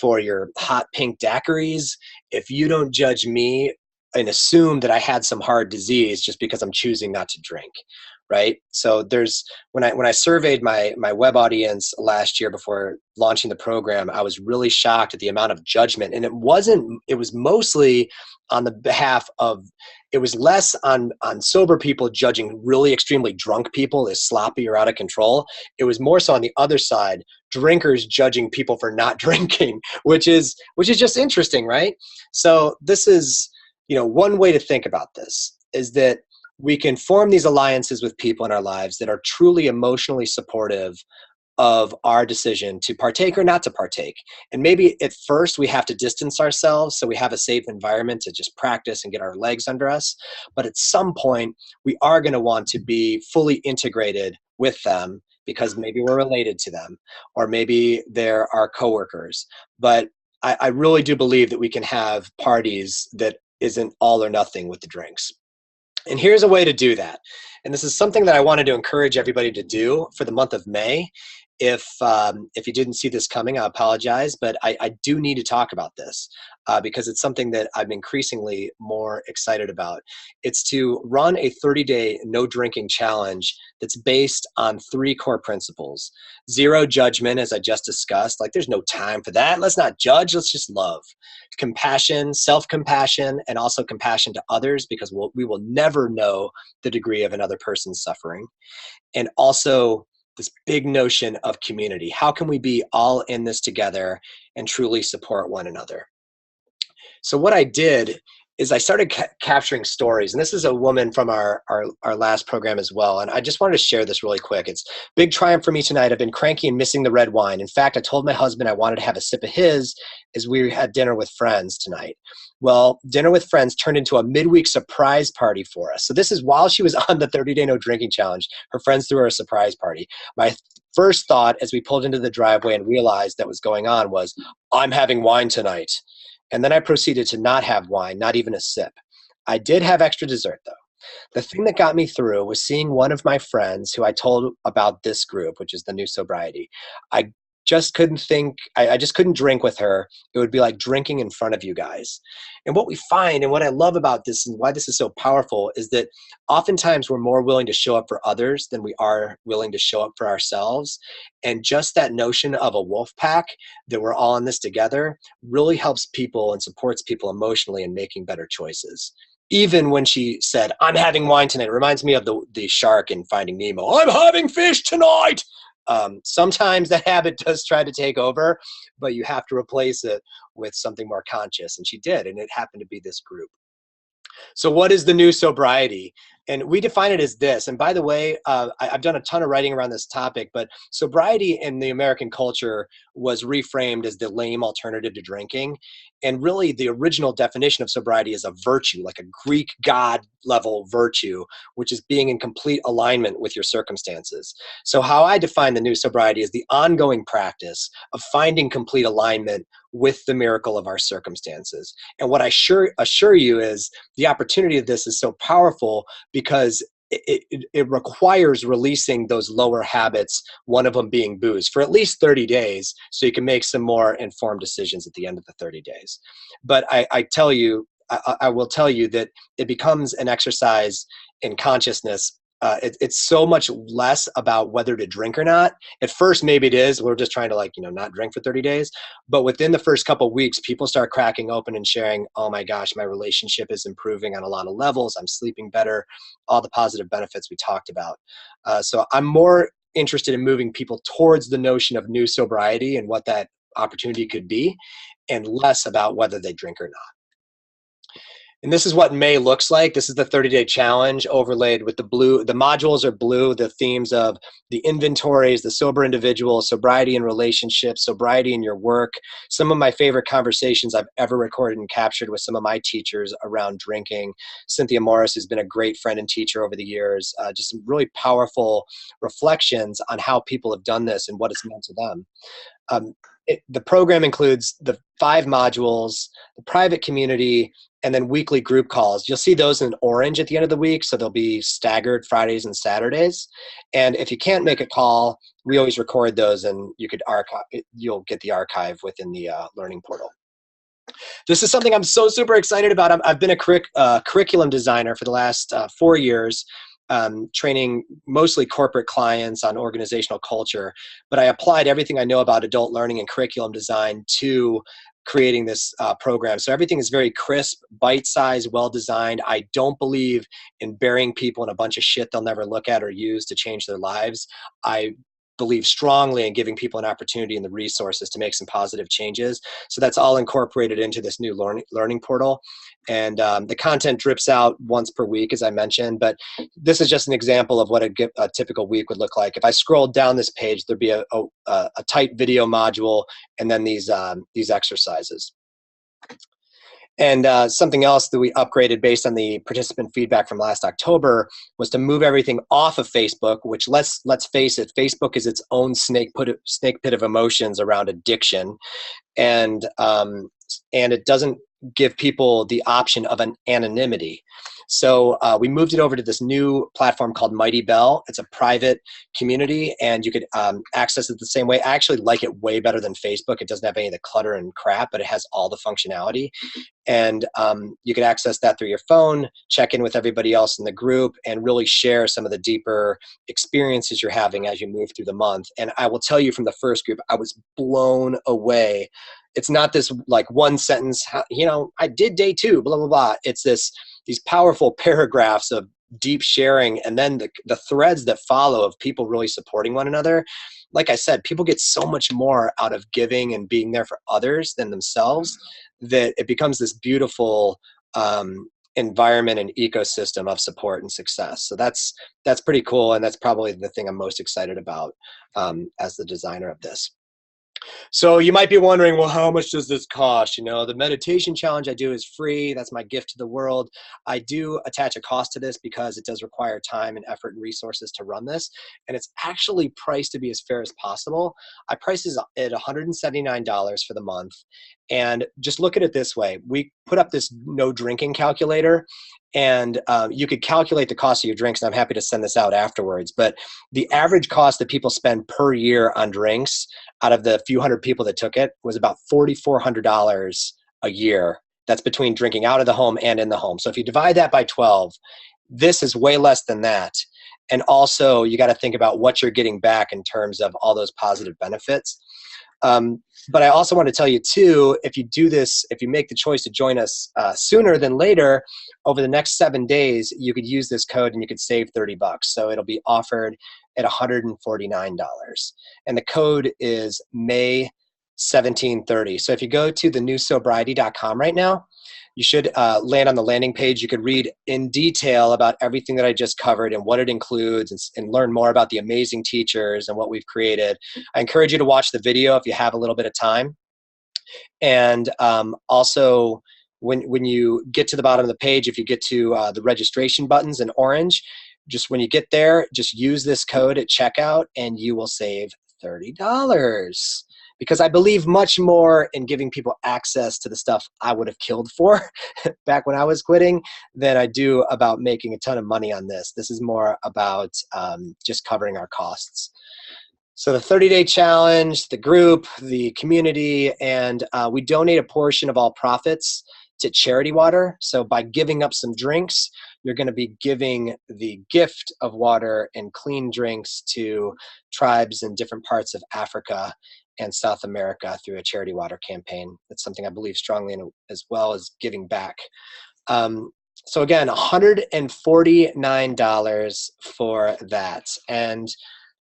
for your hot pink daiquiris if you don't judge me and assume that I had some hard disease just because I'm choosing not to drink, right? So when I surveyed my web audience last year before launching the program, I was really shocked at the amount of judgment. And it was mostly on the behalf of, it was less on sober people judging really extremely drunk people as sloppy or out of control. It was more so on the other side, drinkers judging people for not drinking, which is just interesting, right? So this is, one way to think about this is that we can form these alliances with people in our lives that are truly emotionally supportive of our decision to partake or not to partake. And maybe at first we have to distance ourselves so we have a safe environment to just practice and get our legs under us. But at some point, we are going to want to be fully integrated with them because maybe we're related to them, or maybe they're our coworkers. But I really do believe that we can have parties that isn't all or nothing with the drinks. And here's a way to do that. And this is something that I wanted to encourage everybody to do for the month of May. If you didn't see this coming, I apologize, but I do need to talk about this because it's something that I'm increasingly more excited about. It's to run a 30-day no drinking challenge that's based on 3 core principles. 0 judgment, as I just discussed. Like, there's no time for that. Let's not judge. Let's just love. Compassion, self-compassion, and also compassion to others, because we will never know the degree of another person's suffering. And also this big notion of community. How can we be all in this together and truly support one another? So what I did is I started capturing stories. And this is a woman from our last program as well. And I just wanted to share this really quick. It's a big triumph for me tonight. I've been cranky and missing the red wine. In fact, I told my husband I wanted to have a sip of his as we had dinner with friends tonight. Well, dinner with friends turned into a midweek surprise party for us. So this is while she was on the 30-day no drinking challenge. Her friends threw her a surprise party. My first thought as we pulled into the driveway and realized that was going on was, I'm having wine tonight. And then I proceeded to not have wine, not even a sip. I did have extra dessert, though. The thing that got me through was seeing one of my friends who I told about this group, which is the New Sobriety. I just couldn't drink with her. It would be like drinking in front of you guys. And what we find, and what I love about this and why this is so powerful, is that oftentimes we're more willing to show up for others than we are willing to show up for ourselves. And just that notion of a wolf pack, that we're all in this together, really helps people and supports people emotionally in making better choices. Even when she said, I'm having wine tonight, it reminds me of the shark in Finding Nemo. I'm having fish tonight. Sometimes that habit does try to take over, but you have to replace it with something more conscious. And she did, and it happened to be this group. So what is the New Sobriety? And we define it as this. And by the way, I've done a ton of writing around this topic, but sobriety in the American culture was reframed as the lame alternative to drinking. And really the original definition of sobriety is a virtue, like a Greek god level virtue, which is being in complete alignment with your circumstances. So how I define the New Sobriety is the ongoing practice of finding complete alignment with the miracle of our circumstances. And what I assure you is the opportunity of this is so powerful because it requires releasing those lower habits, one of them being booze, for at least 30 days so you can make some more informed decisions at the end of the 30 days. But I will tell you that it becomes an exercise in consciousness. It's so much less about whether to drink or not. At first, maybe it is. We're just trying to not drink for 30 days. But within the first couple of weeks, people start cracking open and sharing, oh my gosh, my relationship is improving on a lot of levels. I'm sleeping better, all the positive benefits we talked about. So I'm more interested in moving people towards the notion of new sobriety and what that opportunity could be, and less about whether they drink or not. And this is what May looks like. This is the 30-day challenge overlaid with the blue. The modules are blue, the themes of the inventories, the sober individual, sobriety in relationships, sobriety in your work. Some of my favorite conversations I've ever recorded and captured with some of my teachers around drinking. Cynthia Morris has been a great friend and teacher over the years. Just some really powerful reflections on how people have done this and what it's meant to them. The program includes the 5 modules, the private community, and then weekly group calls. You'll see those in orange at the end of the week, so they'll be staggered Fridays and Saturdays. And if you can't make a call, we always record those, and you could archive. You'll get the archive within the learning portal. This is something I'm so super excited about. I've been a curriculum designer for the last 4 years. Training mostly corporate clients on organizational culture, but I applied everything I know about adult learning and curriculum design to creating this program. So everything is very crisp, bite-sized, well-designed. I don't believe in burying people in a bunch of shit they'll never look at or use to change their lives. I believe strongly in giving people an opportunity and the resources to make some positive changes. So that's all incorporated into this new learning portal. And the content drips out once per week, as I mentioned, but this is just an example of what a typical week would look like. If I scrolled down this page, there'd be a tight video module and then these exercises. And something else that we upgraded based on the participant feedback from last October was to move everything off of Facebook, which let's face it, Facebook is its own snake pit of emotions around addiction. And it doesn't give people the option of an anonymity. So we moved it over to this new platform called Mighty Bell. It's a private community, and you could access it the same way. I actually like it way better than Facebook. It doesn't have any of the clutter and crap, but it has all the functionality. And you can access that through your phone, check in with everybody else in the group, and really share some of the deeper experiences you're having as you move through the month. And I will tell you from the first group, I was blown away. It's not this like one sentence, I did day 2, blah, blah, blah. It's these powerful paragraphs of deep sharing, and then the threads that follow of people really supporting one another. Like I said, people get so much more out of giving and being there for others than themselves, that it becomes this beautiful environment and ecosystem of support and success. So that's pretty cool, and that's probably the thing I'm most excited about as the designer of this. So you might be wondering, well, how much does this cost? The meditation challenge I do is free. That's my gift to the world. I do attach a cost to this because it does require time and effort and resources to run this. And it's actually priced to be as fair as possible. I price it at $179 for the month. And just look at it this way. We put up this no drinking calculator, and you could calculate the cost of your drinks, and I'm happy to send this out afterwards. But the average cost that people spend per year on drinks out of the few hundred people that took it was about $4,400 a year. That's between drinking out of the home and in the home. So if you divide that by 12, this is way less than that. And also, you got to think about what you're getting back in terms of all those positive benefits. But I also want to tell you too, if you do this, if you make the choice to join us sooner than later, over the next 7 days, you could use this code and you could save $30. So it'll be offered at $149. And the code is May 1730. So if you go to thenewsobriety.com right now, you should land on the landing page. You could read in detail about everything that I just covered and what it includes, and learn more about the amazing teachers and what we've created. I encourage you to watch the video if you have a little bit of time. And also, when you get to the bottom of the page, if you get to the registration buttons in orange, just when you get there, just use this code at checkout and you will save $30. Because I believe much more in giving people access to the stuff I would have killed for back when I was quitting than I do about making a ton of money on this. This is more about just covering our costs. So the 30-day challenge, the group, the community, and we donate a portion of all profits to Charity Water. So by giving up some drinks, you're going to be giving the gift of water and clean drinks to tribes in different parts of Africa and South America through a Charity Water campaign. That's something I believe strongly in, as well as giving back. So again, $149 for that. And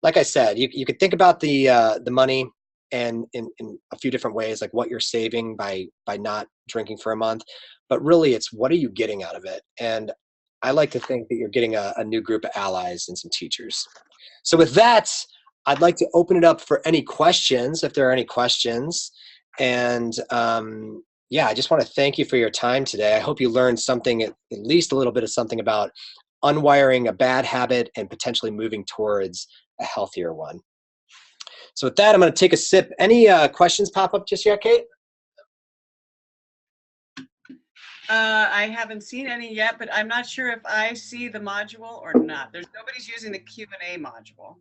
like I said, you could think about the money and in a few different ways, like what you're saving by not drinking for a month, but really it's what are you getting out of it? And I like to think that you're getting a new group of allies and some teachers. So with that, I'd like to open it up for any questions, if there are any questions. And yeah, I just want to thank you for your time today. I hope you learned something, at least a little bit of something about unwiring a bad habit and potentially moving towards a healthier one. So with that, I'm going to take a sip. Any questions pop up just yet, Kate? I haven't seen any yet, but I'm not sure if I see the module or not. Nobody's using the Q&A module.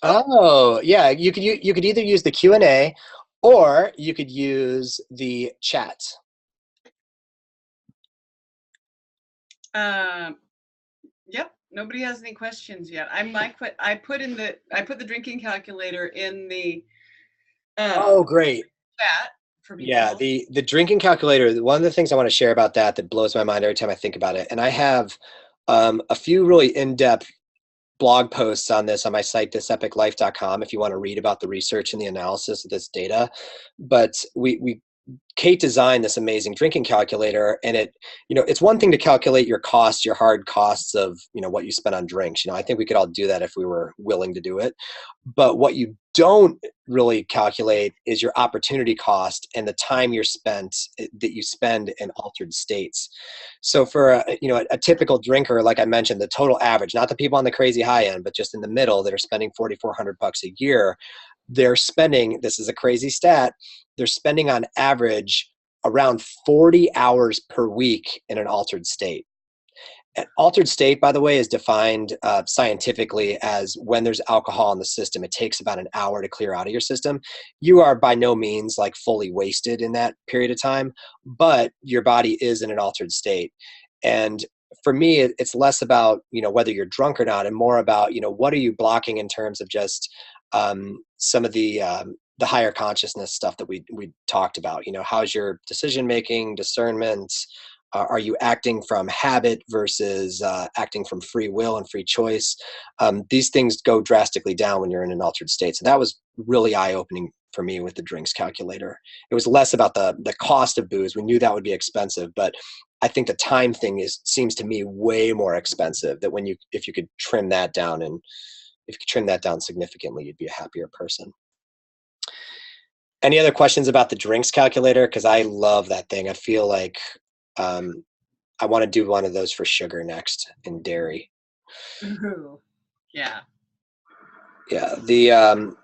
Oh, yeah. You could either use the Q&A or you could use the chat. Yep. Nobody has any questions yet. I put the drinking calculator in the Oh, great. chat for people. Yeah, the drinking calculator, one of the things I want to share about that blows my mind every time I think about it, and I have a few really in-depth blog posts on this on my site, thisepiclife.com, if you want to read about the research and the analysis of this data. But Kate designed this amazing drinking calculator, and it's one thing to calculate your costs, your hard costs of, what you spend on drinks. I think we could all do that if we were willing to do it. But what you don't really calculate is your opportunity cost and the time that you spend in altered states. So for a typical drinker, like I mentioned, the total average, not the people on the crazy high end, but just in the middle that are spending $4,400 a year, they're spending, this is a crazy stat, they're spending on average around 40 hours per week in an altered state. An altered state, by the way, is defined scientifically as when there's alcohol in the system, it takes about an hour to clear out of your system. You are by no means like fully wasted in that period of time, but your body is in an altered state. And for me, it's less about, whether you're drunk or not, and more about, what are you blocking in terms of just some of the higher consciousness stuff that we talked about. How's your decision making, discernment? Are you acting from habit versus acting from free will and free choice? These things go drastically down when you're in an altered state. So that was really eye-opening for me with the drinks calculator. It was less about the cost of booze. We knew that would be expensive, but I think the time thing seems to me way more expensive. That if you could trim that down, and if you could trim that down significantly, you'd be a happier person. Any other questions about the drinks calculator? Because I love that thing. I feel like I want to do one of those for sugar next and dairy. Ooh, yeah. Yeah. The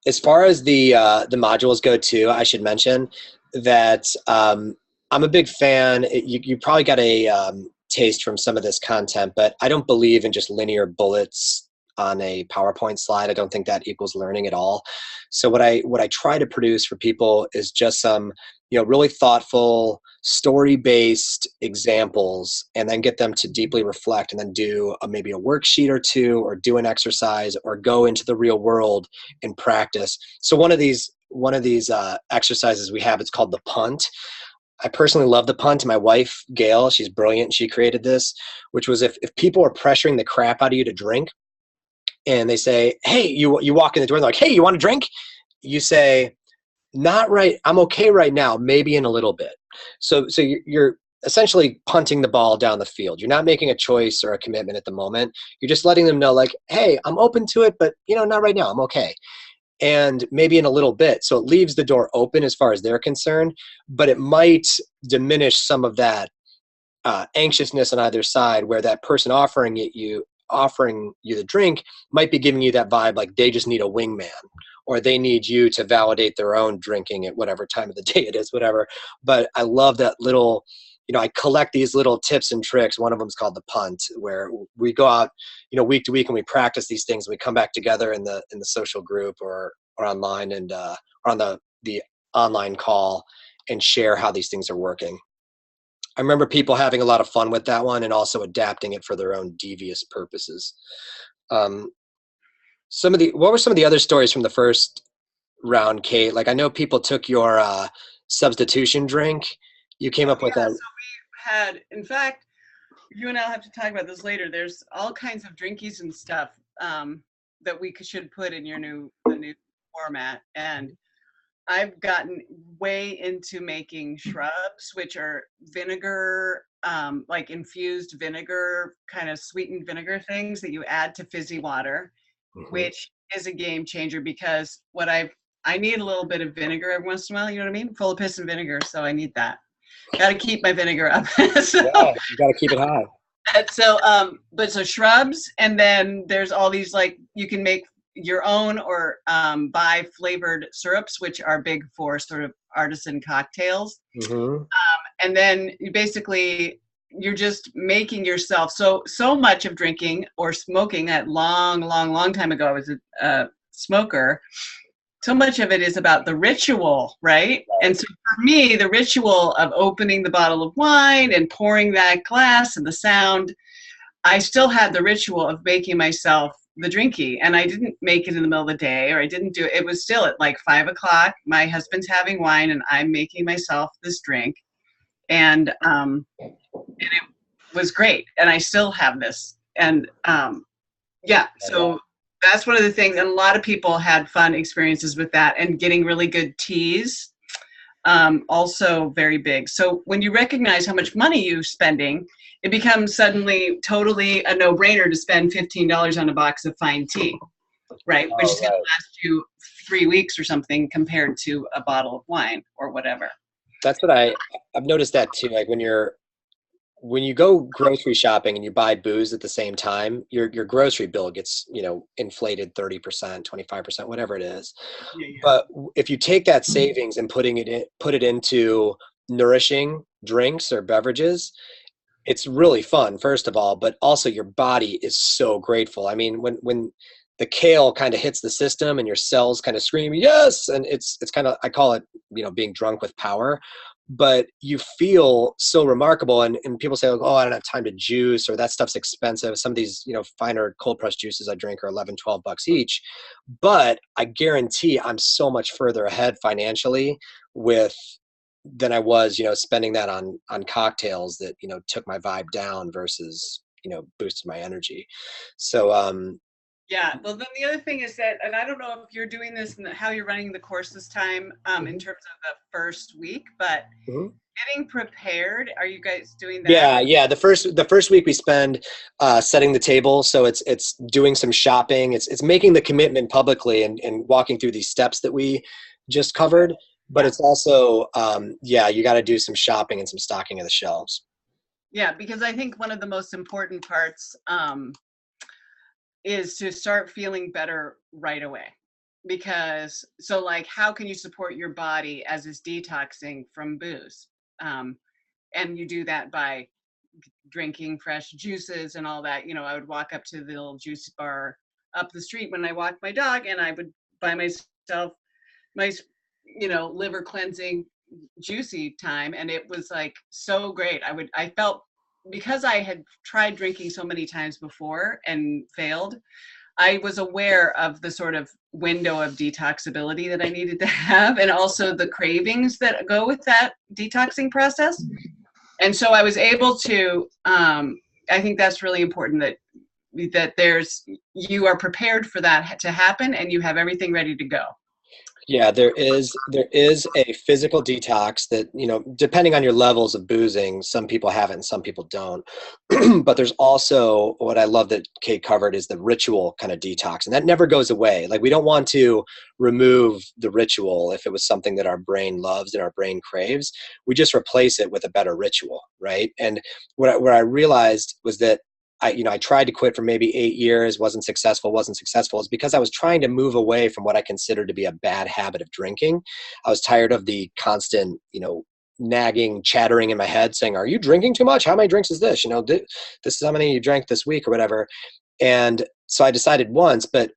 as far as the modules go too, I should mention that I'm a big fan. You probably got a taste from some of this content, but I don't believe in just linear bullets on a PowerPoint slide. I don't think that equals learning at all. So what I try to produce for people is just some, really thoughtful, story-based examples, and then get them to deeply reflect, and then do maybe a worksheet or two, or do an exercise, or go into the real world and practice. So one of these exercises we have, it's called the Punt. I personally love the Punt. My wife, Gail, she's brilliant. She created this, which was if people are pressuring the crap out of you to drink, and they say, hey, you walk in the door, and they're like, hey, you want a drink? You say, not right, I'm okay right now, maybe in a little bit. So you're essentially punting the ball down the field. You're not making a choice or a commitment at the moment. You're just letting them know, like, hey, I'm open to it, but not right now, I'm okay. And maybe in a little bit. So it leaves the door open as far as they're concerned, but it might diminish some of that anxiousness on either side, where that person offering you the drink might be giving you that vibe like they just need a wingman, or they need you to validate their own drinking at whatever time of the day it is, whatever. But I love that little, I collect these little tips and tricks. One of them is called the Punt, where we go out, week to week, and we practice these things. We come back together in the social group or online, and or on the online call, and share how these things are working. I remember people having a lot of fun with that one, and also adapting it for their own devious purposes. What were some of the other stories from the first round, Kate? Like, I know people took your substitution drink. You came up with that. So we had, in fact, you and I'll have to talk about this later. There's all kinds of drinkies and stuff that we should put in the new format. And I've gotten way into making shrubs, which are vinegar, like infused vinegar, kind of sweetened vinegar things that you add to fizzy water, which is a game changer, because I need a little bit of vinegar every once in a while, you know what I mean? Full of piss and vinegar, so I need that. Got to keep my vinegar up. So, Yeah, you got to keep it high. So shrubs, and then there's all these, like, you can make your own or buy flavored syrups, which are big for sort of artisan cocktails. And then you're just making yourself, so much of drinking or smoking, that long time ago I was a smoker, so much of it is about the ritual, right? And so for me, the ritual of opening the bottle of wine and pouring that glass and the sound, I still had the ritual of making myself the drinky. And I didn't make it in the middle of the day, or I didn't do it. It was still at like 5 o'clock. My husband's having wine and I'm making myself this drink. And it was great. And I still have this. And so that's one of the things. And a lot of people had fun experiences with that, and getting really good teas. Also very big. So when you recognize how much money you're spending, it becomes suddenly totally a no-brainer to spend $15 on a box of fine tea, right? Which is going to last you 3 weeks or something, compared to a bottle of wine or whatever. That's what I've noticed that too. Like when you go grocery shopping and you buy booze at the same time, your grocery bill gets, inflated 30%, 25%, whatever it is. Yeah. But if you take that savings and put it into nourishing drinks or beverages, it's really fun, first of all, but also your body is so grateful. I mean, when the kale kind of hits the system and your cells kind of scream, yes, and it's kind of, I call it, being drunk with power. But you feel so remarkable, and people say, oh, I don't have time to juice, or that stuff's expensive. Some of these, finer cold pressed juices I drink are $11, $12 each. But I guarantee I'm so much further ahead financially than I was, spending that on cocktails that, took my vibe down versus, boosted my energy. So, yeah. Well, then the other thing is that, and I don't know if you're doing this and how you're running the course this time, in terms of the first week, but getting prepared. Are you guys doing that? Yeah. The first week we spend setting the table. So it's doing some shopping. It's making the commitment publicly and walking through these steps that we just covered. But it's also, you got to do some shopping and some stocking of the shelves. Yeah, because I think one of the most important parts is to start feeling better right away. Because, so like, how can you support your body as it's detoxing from booze? And you do that by drinking fresh juices and all that. I would walk up to the little juice bar up the street when I walked my dog, and I would buy myself my liver cleansing juicy time, and it was like so great. I felt, because I had tried drinking so many times before and failed, I was aware of the sort of window of detoxability that I needed to have, and also the cravings that go with that detoxing process. And so I was able to, I think that's really important, that you are prepared for that to happen, and you have everything ready to go. Yeah, there is a physical detox that, depending on your levels of boozing, some people have it and some people don't. But there's also, what I love that Kate covered, is the ritual kind of detox. And that never goes away. Like, we don't want to remove the ritual if it was something that our brain loves and our brain craves. We just replace it with a better ritual, right? And what I realized was that I tried to quit for maybe 8 years, wasn't successful. It's because I was trying to move away from what I considered to be a bad habit of drinking. I was tired of the constant, nagging, chattering in my head saying, are you drinking too much? How many drinks is this? This is how many you drank this week or whatever. And so I decided once, but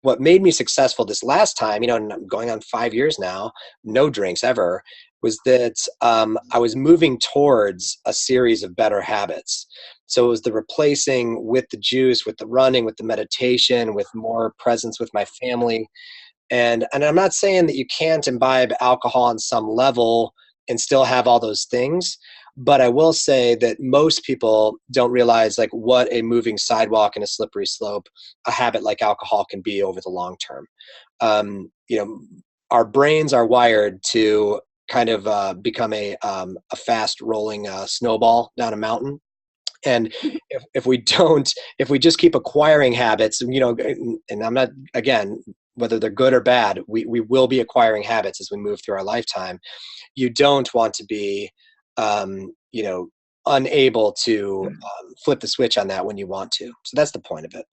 what made me successful this last time, and I'm going on 5 years now, no drinks ever, was that I was moving towards a series of better habits. So it was the replacing with the juice, with the running, with the meditation, with more presence with my family. And I'm not saying that you can't imbibe alcohol on some level and still have all those things, But I will say that most people don't realize like what a moving sidewalk and a slippery slope a habit like alcohol can be over the long term. You know, our brains are wired to kind of become a fast rolling snowball down a mountain. And if we just keep acquiring habits, you know, and I'm not, again, whether they're good or bad, we will be acquiring habits as we move through our lifetime. You don't want to be, you know, unable to flip the switch on that when you want to. So that's the point of it.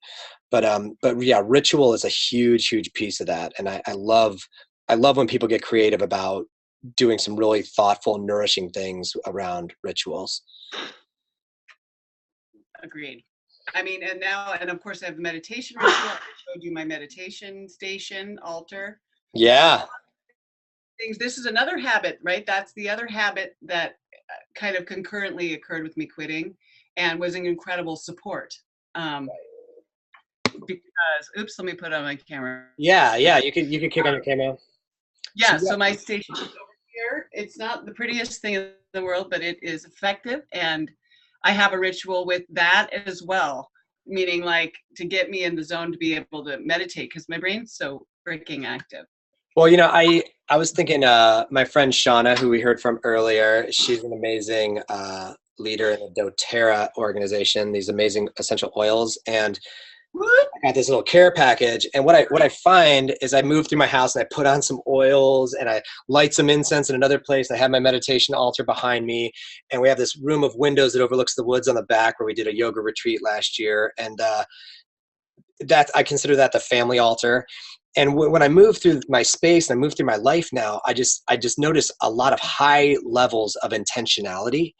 But yeah, ritual is a huge piece of that. And I love when people get creative about doing some really thoughtful, nourishing things around rituals. Agreed. I mean, and of course I have the meditation ritual. I showed you my meditation station altar. Yeah. Things. This is another habit, right? That's the other habit that kind of concurrently occurred with me quitting and was an incredible support. Because, oops, let me put on my camera. Yeah. You can kick on your camera. Yeah. So my station is over here. It's not the prettiest thing in the world, but it is effective. And I have a ritual with that as well, meaning like to get me in the zone to be able to meditate because my brain's so freaking active. Well, you know, I was thinking my friend Shauna, who we heard from earlier, she's an amazing leader in the doTERRA organization, these amazing essential oils. And I got this little care package, and what I find is I move through my house and I put on some oils and I light some incense in another place. I have my meditation altar behind me, and we have this room of windows that overlooks the woods on the back where we did a yoga retreat last year, and that I consider that the family altar. And when I move through my space and I move through my life now, I just notice a lot of high levels of intentionality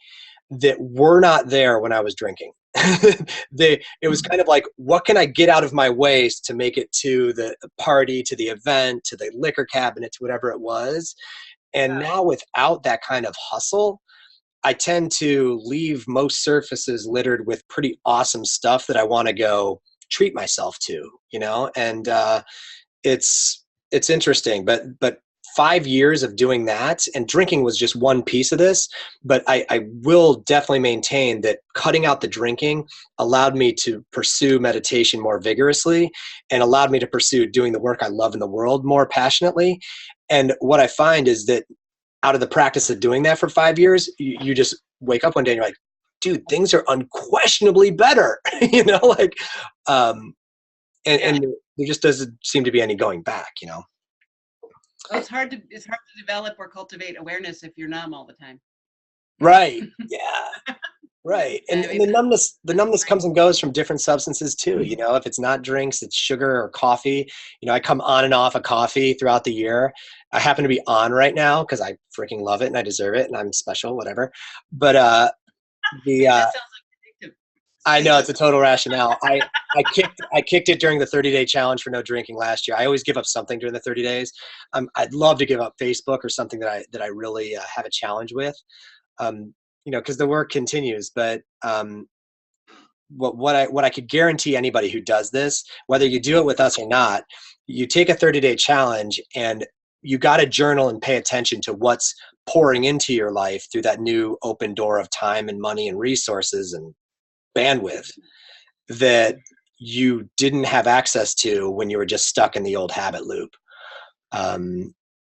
that were not there when I was drinking. It was kind of like, what can I get out of my ways to make it to the party, to the event, to the liquor cabinet, to whatever it was. And now without that kind of hustle, I tend to leave most surfaces littered with pretty awesome stuff that I want to go treat myself to, you know? And it's interesting, but 5 years of doing that, and drinking was just one piece of this, but I will definitely maintain that cutting out the drinking allowed me to pursue meditation more vigorously and allowed me to pursue doing the work I love in the world more passionately. And what I find is that out of the practice of doing that for 5 years, you just wake up one day and you're like, dude, things are unquestionably better, you know, like, and there just doesn't seem to be any going back, you know? Well, it's hard to develop or cultivate awareness if you're numb all the time. Right. Yeah. Right. And the numbness comes and goes from different substances too. You know, if it's not drinks, it's sugar or coffee. You know, I come on and off of coffee throughout the year. I happen to be on right now because I freaking love it and I deserve it and I'm special, whatever. But that sounds like addictive. I know it's a total rationale. I kicked it during the 30-day challenge for no drinking last year. I always give up something during the 30 days. I'd love to give up Facebook or something that I really have a challenge with. You know, because the work continues. But what I could guarantee anybody who does this, whether you do it with us or not, you take a 30-day challenge and you got to journal and pay attention to what's pouring into your life through that new open door of time and money and resources and bandwidth that you didn't have access to when you were just stuck in the old habit loop.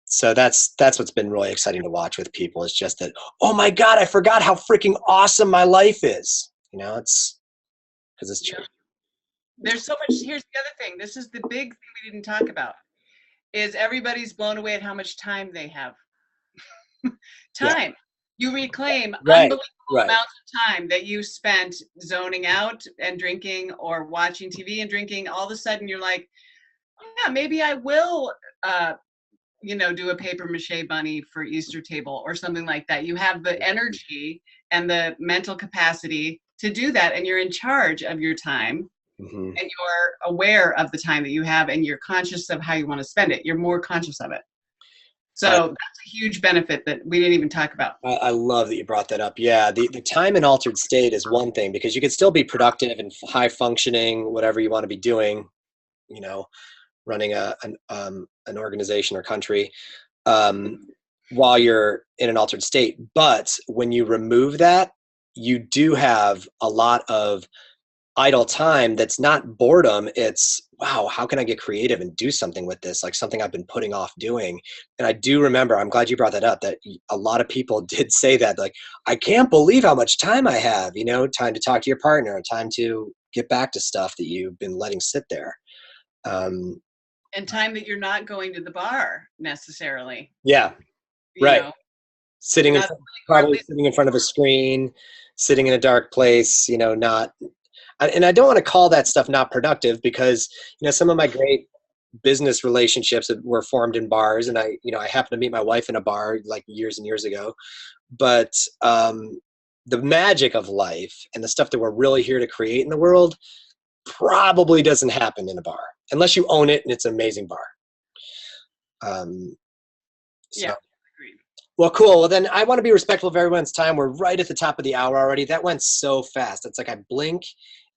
So that's what's been really exciting to watch with people, is just that, oh my God, I forgot how freaking awesome my life is. You know, it's because it's true. There's so much. Here's the other thing. This is the big thing we didn't talk about, is everybody's blown away at how much time they have. Time. Yeah. You reclaim unbelievable amounts of time that you spent zoning out and drinking or watching TV and drinking. All of a sudden you're like, oh, yeah, maybe I will, you know, do a paper mache bunny for Easter table or something like that. You have the energy and the mental capacity to do that, and you're in charge of your time. Mm-hmm. And you're aware of the time that you have, and you're conscious of how you want to spend it. You're more conscious of it. So that's a huge benefit that we didn't even talk about. I love that you brought that up. Yeah, the time in altered state is one thing, because you can still be productive and high functioning, whatever you want to be doing, you know, running an organization or country. while you're in an altered state. But when you remove that, you do have a lot of idle time that's not boredom. It's, wow, how can I get creative and do something with this? Like something I've been putting off doing. And I do remember, I'm glad you brought that up, that a lot of people did say that, like, I can't believe how much time I have, you know, time to talk to your partner, time to get back to stuff that you've been letting sit there. And time that you're not going to the bar necessarily. Yeah, you right. know. Sitting in, Not probably sitting in front of a screen, sitting in a dark place, you know, not, and I don't want to call that stuff not productive, because, you know, some of my great business relationships were formed in bars, and I, you know, I happened to meet my wife in a bar like years and years ago. But the magic of life and the stuff that we're really here to create in the world probably doesn't happen in a bar unless you own it and it's an amazing bar. Yeah. Agreed. Well, cool. Well, then I want to be respectful of everyone's time. We're right at the top of the hour already. That went so fast. It's like I blink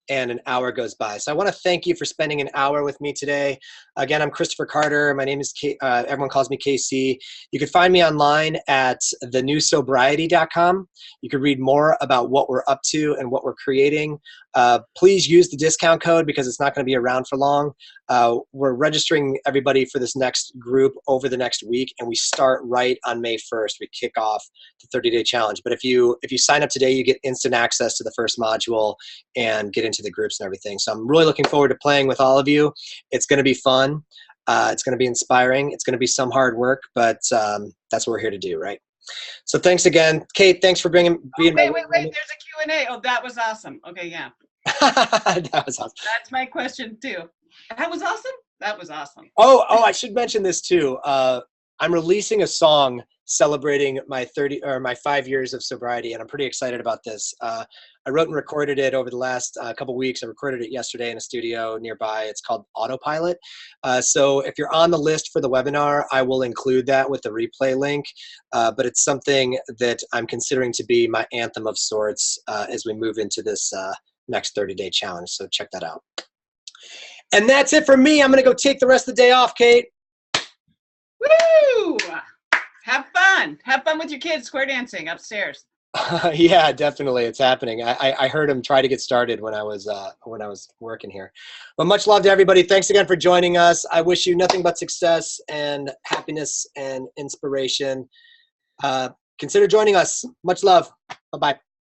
and an hour goes by. So I want to thank you for spending an hour with me today. Again, I'm Kristoffer Carter. My name is everyone calls me KC. You can find me online at thenewsobriety.com. You can read more about what we're up to and what we're creating. Please use the discount code because it's not going to be around for long. We're registering everybody for this next group over the next week, and we start right on May 1st. We kick off the 30-day challenge. But if you sign up today, you get instant access to the first module and get into the groups and everything. So I'm really looking forward to playing with all of you. It's going to be fun. It's going to be inspiring. It's going to be some hard work, but that's what we're here to do, right? So thanks again. Kate, thanks for being wait, there's a Q&A. Oh, that was awesome. Okay, yeah. That was awesome. That's my question too. That was awesome? That was awesome. Oh, I should mention this too. I'm releasing a song celebrating my 5 years of sobriety, and I'm pretty excited about this. I wrote and recorded it over the last couple weeks. I recorded it yesterday in a studio nearby. It's called Autopilot. So if you're on the list for the webinar, I will include that with the replay link. But it's something that I'm considering to be my anthem of sorts as we move into this next 30-day challenge. So check that out. And that's it for me. I'm going to go take the rest of the day off, Kate. Woo! Have fun. Have fun with your kids square dancing upstairs. Yeah, definitely. It's happening. I heard him try to get started when I was working here. But much love to everybody. Thanks again for joining us. I wish you nothing but success and happiness and inspiration. Consider joining us. Much love. Bye-bye.